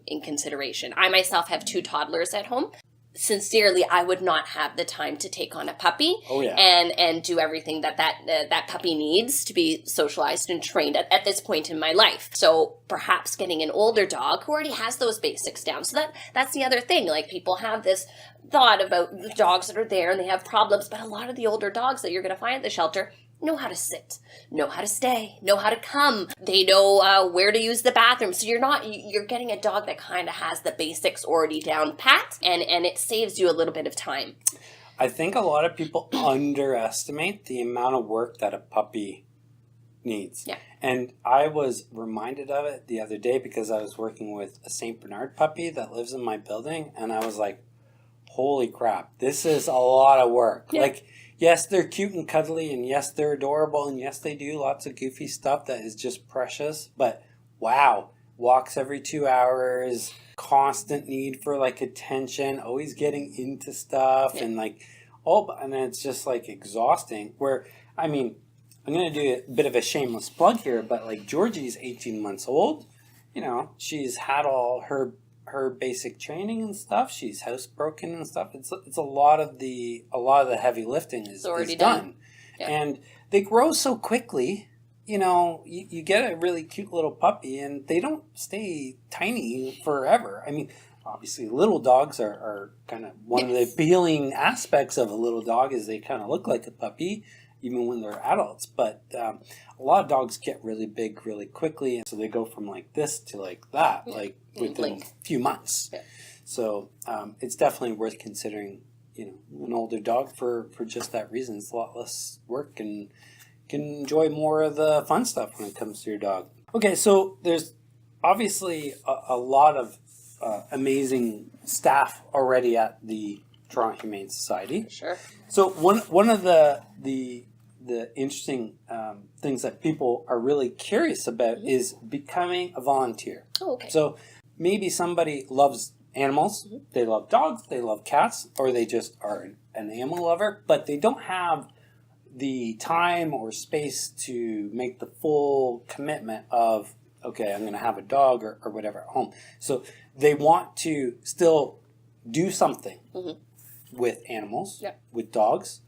in consideration. I myself have 2 toddlers at home. Sincerely, I would not have the time to take on a puppy and do everything that puppy needs to be socialized and trained at this point in my life. So perhaps getting an older dog who already has those basics down. So that's the other thing. Like, people have this thought about the dogs that are there and they have problems, but a lot of the older dogs that you're going to find at the shelter know how to sit, know how to stay, know how to come. They know where to use the bathroom. So you're getting a dog that kind of has the basics already down pat, and it saves you a little bit of time. I think a lot of people underestimate the amount of work that a puppy needs. Yeah. And I was reminded of it the other day because I was working with a St. Bernard puppy that lives in my building, and I was like, holy crap, this is a lot of work. Yeah. Like, yes, they're cute and cuddly, and yes, they're adorable, and yes, they do lots of goofy stuff that is just precious, but wow, walks every 2 hours, constant need for like attention, always getting into stuff, and like, and then it's just like exhausting. Where, I mean, I'm going to do a bit of a shameless plug here, but like Georgie's 18 months old, she's had all her basic training and stuff. She's housebroken and stuff. It's a lot of the heavy lifting is already done. Yeah. And they grow so quickly. You get a really cute little puppy and they don't stay tiny forever. I mean, obviously little dogs are kind of one of the appealing aspects of a little dog is they kind of look like a puppy even when they're adults. But a lot of dogs get really big really quickly, and so they go from like this to like that, like within a few months. Yeah. So it's definitely worth considering, an older dog for just that reason. It's a lot less work and can enjoy more of the fun stuff when it comes to your dog. Okay, so there's obviously a lot of amazing staff already at the Toronto Humane Society. Sure. So one of the interesting things that people are really curious about is becoming a volunteer. Oh, okay. So maybe somebody loves animals, they love dogs, they love cats, or they just are an animal lover, but they don't have the time or space to make the full commitment of, okay, I'm going to have a dog or whatever at home. So they want to still do something with animals, with dogs.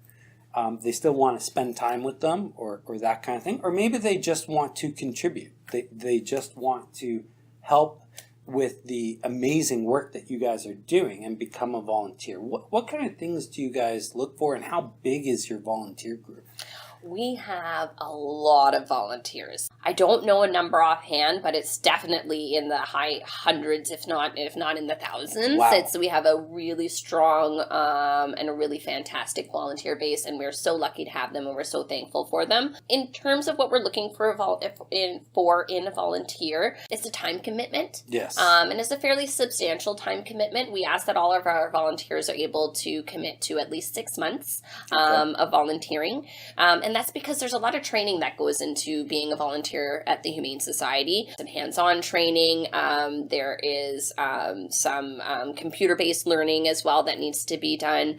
They still want to spend time with them or that kind of thing. Or maybe they just want to contribute. They just want to help with the amazing work that you guys are doing and become a volunteer. What kind of things do you guys look for, and how big is your volunteer group? We have a lot of volunteers. I don't know a number offhand, but it's definitely in the high hundreds, if not in the thousands. Wow. We have a really strong and a really fantastic volunteer base, and we're so lucky to have them, and we're so thankful for them. In terms of what we're looking for in a volunteer, it's a time commitment. Yes. And it's a fairly substantial time commitment. We ask that all of our volunteers are able to commit to at least 6 months of volunteering. And that's because there's a lot of training that goes into being a volunteer at the Humane Society. Some hands-on training. There is some computer-based learning as well that needs to be done.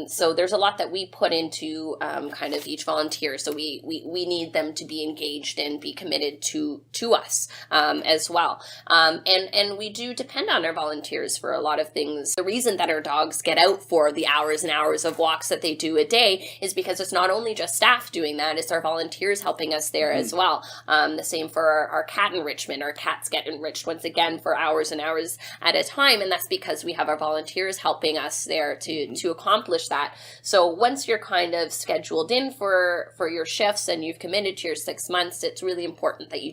So there's a lot that we put into kind of each volunteer. So we need them to be engaged and be committed to us as well. And we do depend on our volunteers for a lot of things. The reason that our dogs get out for the hours and hours of walks that they do a day is because it's not only just staff doing that, it's our volunteers helping us there as well. The same for our cat enrichment. Our cats get enriched once again for hours and hours at a time, and that's because we have our volunteers helping us there to accomplish that. So once you're kind of scheduled in for your shifts and you've committed to your 6 months, it's really important that you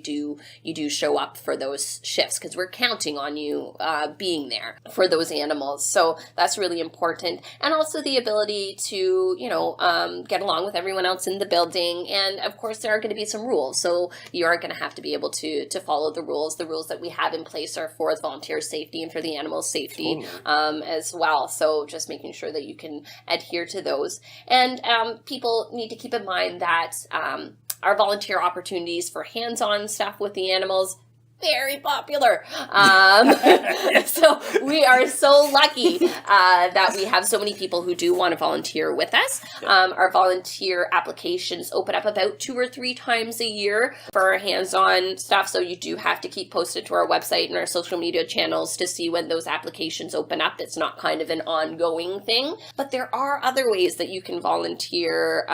do show up for those shifts, because we're counting on you being there for those animals. So that's really important. And also the ability to get along with everyone else in the building. And of course there are going to be some rules, so you are going to have to be able to follow the rules. The rules that we have in place are for the volunteer safety and for the animal safety as well. So just making sure that you can adhere to those. And people need to keep in mind that our volunteer opportunities for hands-on stuff with the animals, very popular. So we are so lucky that we have so many people who do want to volunteer with us. Our volunteer applications open up about 2 or 3 times a year for our hands-on stuff. So you do have to keep posted to our website and our social media channels to see when those applications open up. It's not kind of an ongoing thing, but there are other ways that you can volunteer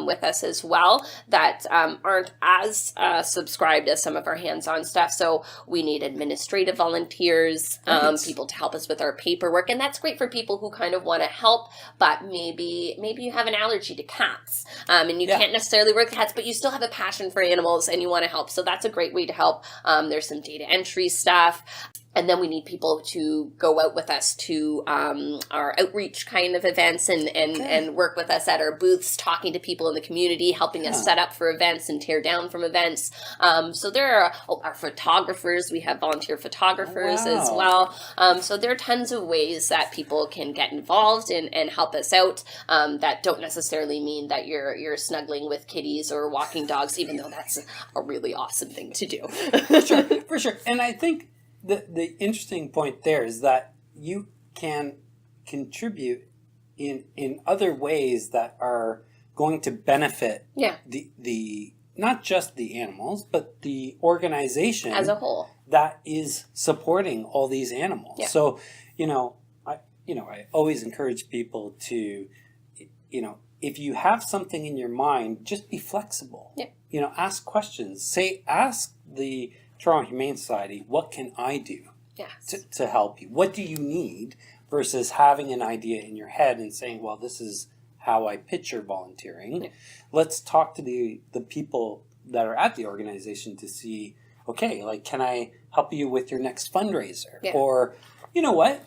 with us as well that aren't as subscribed as some of our hands-on stuff. So we need administrative volunteers, people to help us with our paperwork. And that's great for people who kind of want to help, but maybe you have an allergy to cats and you can't necessarily work with cats, but you still have a passion for animals and you want to help. So that's a great way to help. There's some data entry stuff. And then we need people to go out with us to our outreach kind of events and work with us at our booths, talking to people in the community, helping us set up for events and tear down from events. So there are our photographers. We have volunteer photographers as well. So there are tons of ways that people can get involved and help us out that don't necessarily mean that you're snuggling with kitties or walking dogs, even though that's a really awesome thing to do. For sure. And I think the interesting point there is that you can contribute in other ways that are going to benefit the not just the animals, but the organization as a whole that is supporting all these animals. Yeah. So, I always encourage people to, if you have something in your mind, just be flexible. Yeah. Ask questions. Ask the Toronto Humane Society, what can I do? to help you? What do you need versus having an idea in your head and saying, well, this is how I picture volunteering. Yeah. Let's talk to the people that are at the organization to see, okay, like, can I help you with your next fundraiser? Yeah. Or, you know what?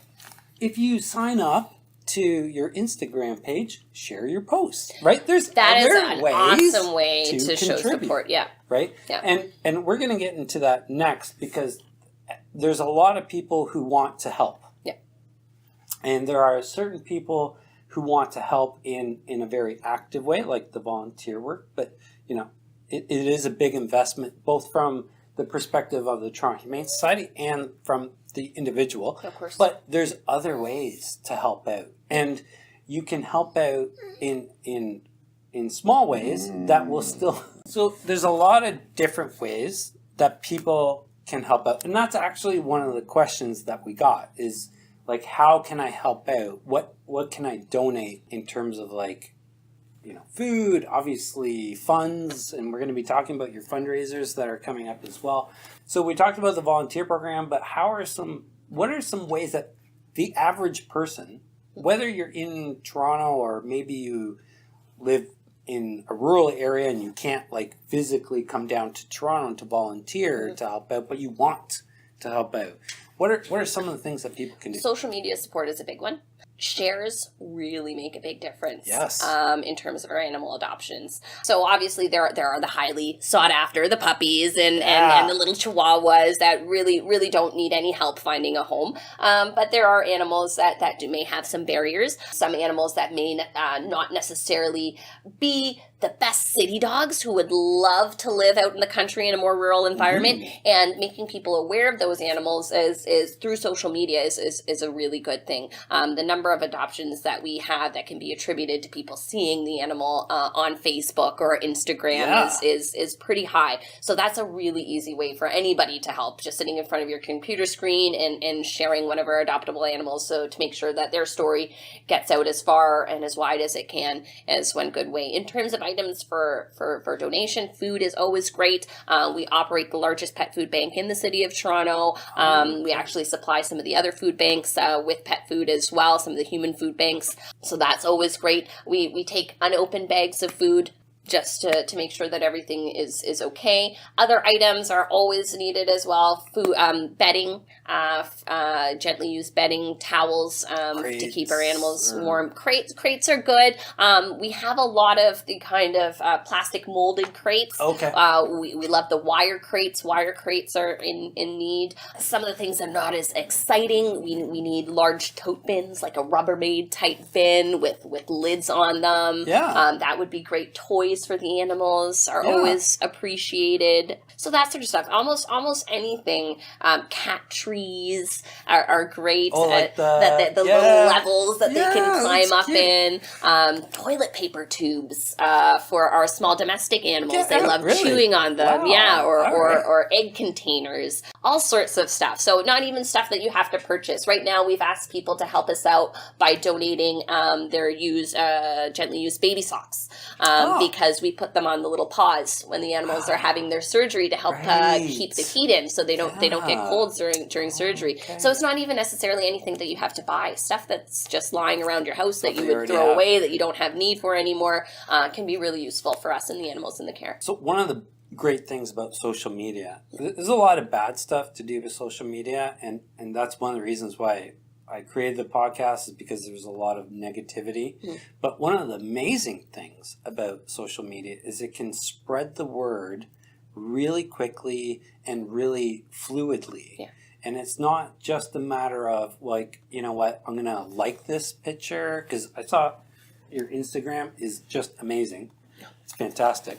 If you sign up to your Instagram page, share your posts, right? There's that other is an ways awesome way to show support, yeah. Right? Yeah. And we're going to get into that next because there's a lot of people who want to help. Yeah. And there are certain people who want to help in a very active way, like the volunteer work. But, you know, it is a big investment, both from the perspective of the Toronto Humane Society and from the individual. Of course. But there's other ways to help out. And you can help out in small ways that will still... So there's a lot of different ways that people can help out. And that's actually one of the questions that we got is, like, how can I help out? What can I donate in terms of, like, you know, food, obviously funds, and we're going to be talking about your fundraisers that are coming up as well. So we talked about the volunteer program, but what are some ways that the average person, whether you're in Toronto or maybe you live in a rural area and you can't, like, physically come down to Toronto to volunteer to help out, but you want to help out, what are some of the things that people can do? Social media support is a big one. Shares really make a big difference. Yes. In terms of our animal adoptions. So obviously there are the highly sought after, the puppies and the little chihuahuas that really don't need any help finding a home. But there are animals that may have some barriers. Some animals that may not necessarily be the best city dogs who would love to live out in the country in a more rural environment, and making people aware of those animals is through social media is a really good thing. The number of adoptions that we have that can be attributed to people seeing the animal on Facebook or Instagram is pretty high. So that's a really easy way for anybody to help, just sitting in front of your computer screen and sharing one of our adoptable animals, so to make sure that their story gets out as far and as wide as it can is one good way. In terms of items for donation, food is always great. We operate the largest pet food bank in the city of Toronto. We actually supply some of the other food banks with pet food as well, some of the human food banks. So that's always great. We take unopened bags of food just to make sure that everything is okay. Other items are always needed as well. Food, bedding, gently used bedding, towels to keep our animals warm. Crates are good. We have a lot of the kind of plastic molded crates. Okay. We love the wire crates. Wire crates are in need. Some of the things are not as exciting. We need large tote bins, like a Rubbermaid type bin with lids on them. Yeah. That would be great. Toys for the animals are always appreciated. So that sort of stuff. Almost anything. Cat trees are great. Oh, like the little levels that they can climb up in. Toilet paper tubes for our small domestic animals. They love chewing on them. Wow. Yeah, or egg containers. All sorts of stuff. So not even stuff that you have to purchase. Right now we've asked people to help us out by donating their gently used baby socks because we put them on the little paws when the animals are having their surgery to help keep the heat in, so they don't get colds during surgery. Okay. So it's not even necessarily anything that you have to buy. Stuff that's just lying around your house that you would throw away, that you don't have need for anymore, can be really useful for us and the animals in the care. So one of the great things about social media, there's a lot of bad stuff to do with social media, and that's one of the reasons why I created the podcast, is because there's a lot of negativity. But one of the amazing things about social media is it can spread the word really quickly and really fluidly. Yeah. And it's not just a matter of, like, you know what, I'm going to like this picture, because I saw your Instagram is just amazing. It's fantastic.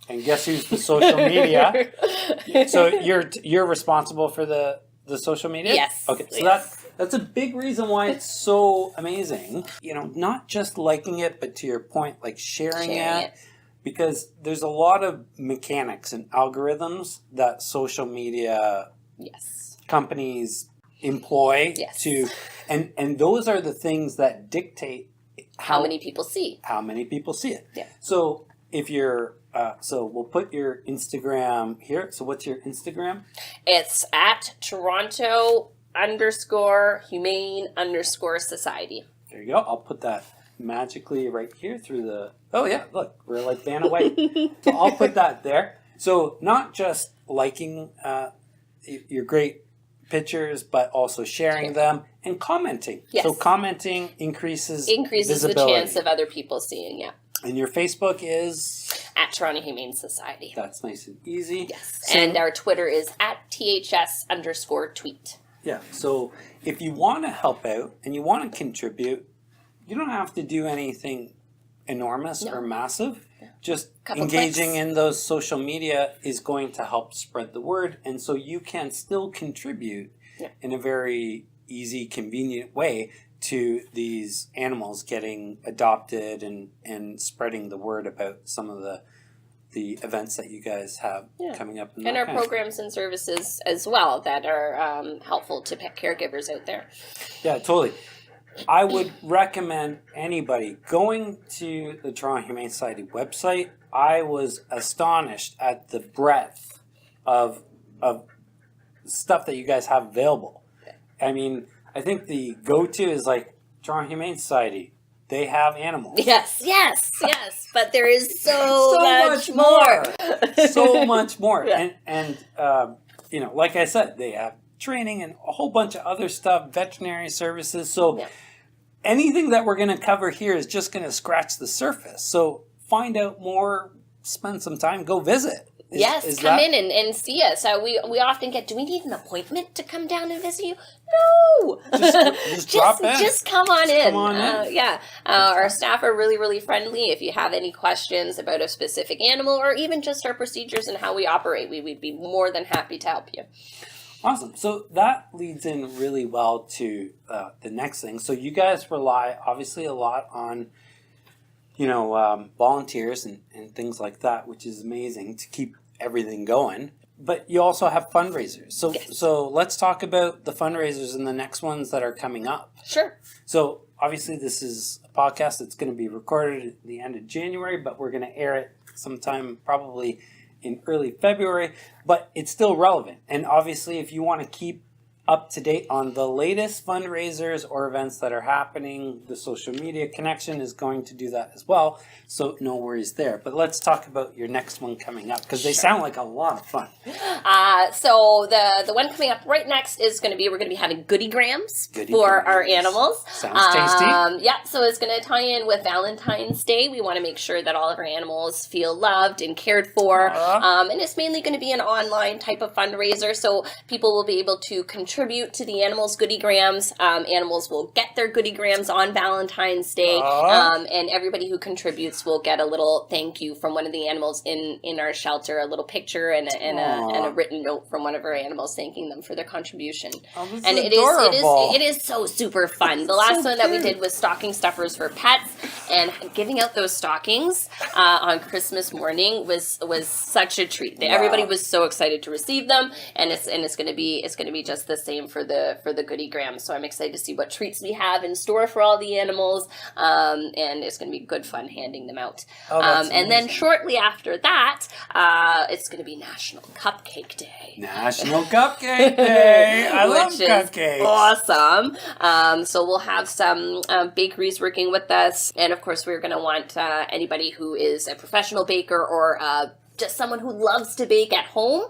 And guess who's the social media? So you're responsible for the social media? Yes. Okay, so that's a big reason why it's so amazing. You know, not just liking it, but to your point, like sharing it. Because there's a lot of mechanics and algorithms that social media companies employ to, and those are the things that dictate how many people see. How many people see it. Yeah. So if you're So we'll put your Instagram here. So what's your Instagram? It's at Toronto_Humane_Society. There you go. I'll put that magically right here through the... Oh, yeah. Look, we're like Vanna White. So I'll put that there. So not just liking your great pictures, but also sharing them and commenting. Yes. So commenting increases the visibility. chance of other people seeing, yeah. And your Facebook is? At Toronto Humane Society. That's nice and easy. Yes. So, and our Twitter is at THS_tweet. Yeah. So if you want to help out and you want to contribute, you don't have to do anything enormous or massive. Yeah. Just engaging in those social media is going to help spread the word. And so you can still contribute in a very easy, convenient way to these animals getting adopted and spreading the word about some of the events that you guys have coming up. And our programs and services as well that are helpful to pet caregivers out there. Yeah, totally. I would recommend anybody going to the Toronto Humane Society website. I was astonished at the breadth of stuff that you guys have available. I mean, I think the go-to is like Toronto Humane Society. They have animals. Yes. But there is so much more. So much more. Yeah. And you know, like I said, they have training and a whole bunch of other stuff, veterinary services. So anything that we're going to cover here is just going to scratch the surface. So find out more, spend some time, go visit. Come in and see us. We often get, do we need an appointment to come down and visit you? No. Just drop in. Just come on in. Come on in. Our staff are really, really friendly. If you have any questions about a specific animal or even just our procedures and how we operate, we would be more than happy to help you. Awesome. So that leads in really well to the next thing. So you guys rely obviously a lot on volunteers and things like that, which is amazing to keep everything going. But you also have fundraisers. So let's talk about the fundraisers and the next ones that are coming up. Sure. So obviously this is a podcast that's going to be recorded at the end of January, but we're going to air it sometime probably in early February. But it's still relevant. And obviously if you want to keep up to date on the latest fundraisers or events that are happening, the social media connection is going to do that as well. So no worries there. But let's talk about your next one coming up because they sound like a lot of fun. So the one coming up right next is going to be, we're going to be having goodie grams for our animals. Sounds tasty. So it's going to tie in with Valentine's Day. We want to make sure that all of our animals feel loved and cared for. And it's mainly going to be an online type of fundraiser. So people will be able to contribute to the animals' goodie grams. Animals will get their goodie grams on Valentine's Day. And everybody who contributes will get a little thank you from one of the animals in our shelter, a little picture and a written note from one of our animals thanking them for their contribution. And it is so super fun. The last one that we did was stocking stuffers for pets, and giving out those stockings on Christmas morning was such a treat. Everybody was so excited to receive them, and it's going to be just the same for the goodie grams. So I'm excited to see what treats we have in store for all the animals, and it's going to be good fun handing them out. And then shortly after that, it's going to be National Cupcake Day. National Cupcake Day! I love cupcakes. Awesome. So we'll have some bakeries working with us, and of course we're going to want anybody who is a professional baker or just someone who loves to bake at home,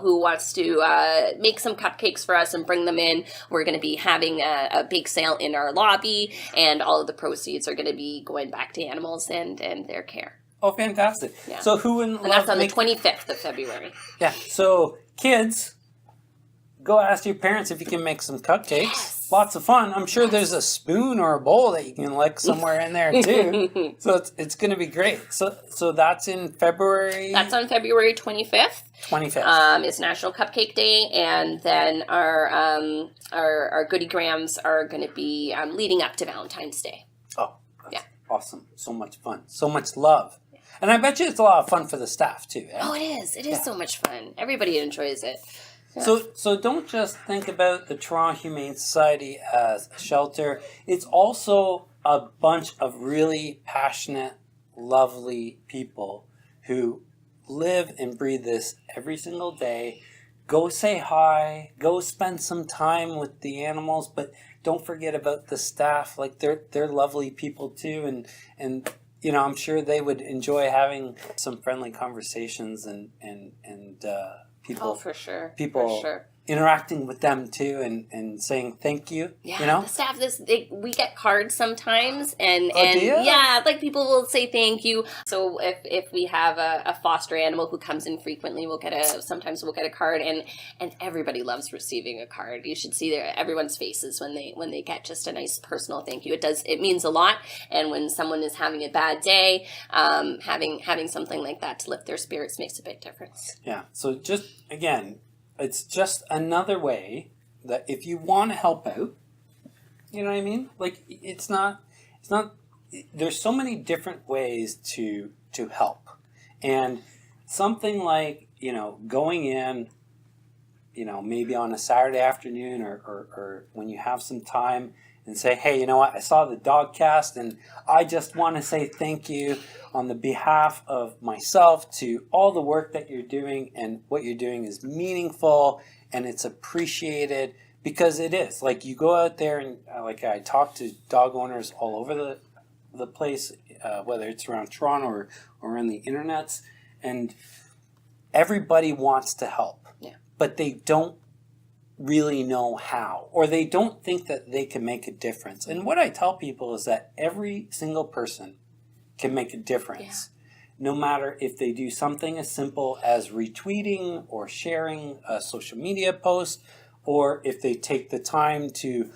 who wants to make some cupcakes for us and bring them in. We're going to be having a bake sale in our lobby, and all of the proceeds are going to be going back to animals and their care. Oh, fantastic. Yeah. So and that's on the 25th of February. Yeah, so kids, go ask your parents if you can make some cupcakes. Yes. Lots of fun. I'm sure there's a spoon or a bowl that you can lick somewhere in there too. So it's going to be great. So that's in February. That's on February 25th. 25th. It's National Cupcake Day, and then our goodie grams are going to be leading up to Valentine's Day. Oh, that's awesome! So much fun, so much love, and I bet you it's a lot of fun for the staff too. Eh? Oh, it is. It is so much fun. Everybody enjoys it. Yeah. So don't just think about the Toronto Humane Society as a shelter. It's also a bunch of really passionate, lovely people who live and breathe this every single day. Go say hi, go spend some time with the animals, but don't forget about the staff. Like they're lovely people too, and you know, I'm sure they would enjoy having some friendly conversations and people. Oh, for sure. People for sure. interacting with them too, and saying thank you. Yeah, you know, the staff. We get cards sometimes, and do you? yeah, like people will say thank you. So if we have a foster animal who comes in frequently, sometimes we'll get a card, and everybody loves receiving a card. You should see everyone's faces when they get just a nice personal thank you. It means a lot, and when someone is having a bad day, having something like that to lift their spirits makes a big difference. Yeah. So just again, it's just another way that if you want to help out, you know what I mean? Like it's not, there's so many different ways to help. And something like, you know, going in, you know, maybe on a Saturday afternoon or when you have some time and say, hey, you know what, I saw the Dogcast and I just want to say thank you on the behalf of myself to all the work that you're doing, and what you're doing is meaningful and it's appreciated, because it is. Like you go out there and like I talk to dog owners all over the place, whether it's around Toronto or on the internets, and everybody wants to help, but they don't really know how, or they don't think that they can make a difference. And what I tell people is that every single person can make a difference, no matter if they do something as simple as retweeting or sharing a social media post, or if they take the time to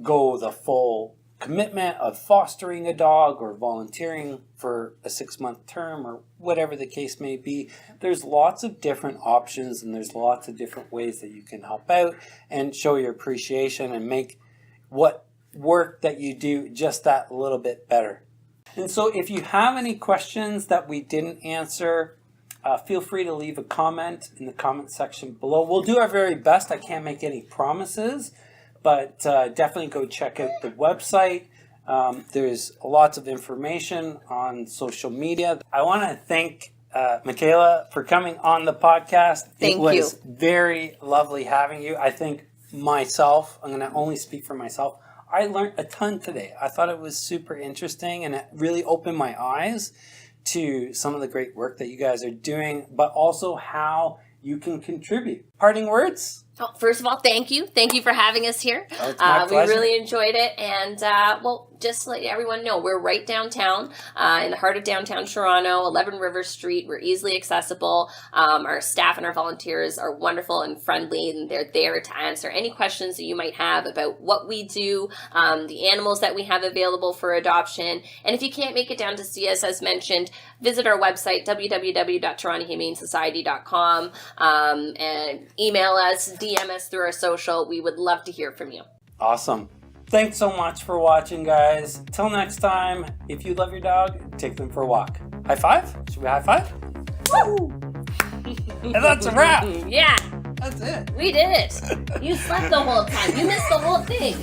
go the full commitment of fostering a dog or volunteering for a 6-month term or whatever the case may be. There's lots of different options, and there's lots of different ways that you can help out and show your appreciation and make what work that you do just that little bit better. And so if you have any questions that we didn't answer, feel free to leave a comment in the comment section below. We'll do our very best. I can't make any promises, but definitely go check out the website. There's lots of information on social media. I want to thank Michaela for coming on the podcast. Thank you. It was very lovely having you. I think myself, I'm going to only speak for myself, I learned a ton today. I thought it was super interesting, and it really opened my eyes to some of the great work that you guys are doing, but also how you can contribute. Parting words? Oh, first of all, thank you. Thank you for having us here. Oh, it's my pleasure. We really enjoyed it. And, just to let everyone know, we're right downtown, in the heart of downtown Toronto, 11 River Street. We're easily accessible. Our staff and our volunteers are wonderful and friendly, and they're there to answer any questions that you might have about what we do, the animals that we have available for adoption. And if you can't make it down to see us, as mentioned, visit our website, www.torontohumanesociety.com, and email us, DM us through our social. We would love to hear from you. Awesome. Thanks so much for watching, guys. Till next time, if you love your dog, take them for a walk. High five? Should we high five? Woo! And that's a wrap. Yeah. That's it. We did it. You slept the whole time. You missed the whole thing.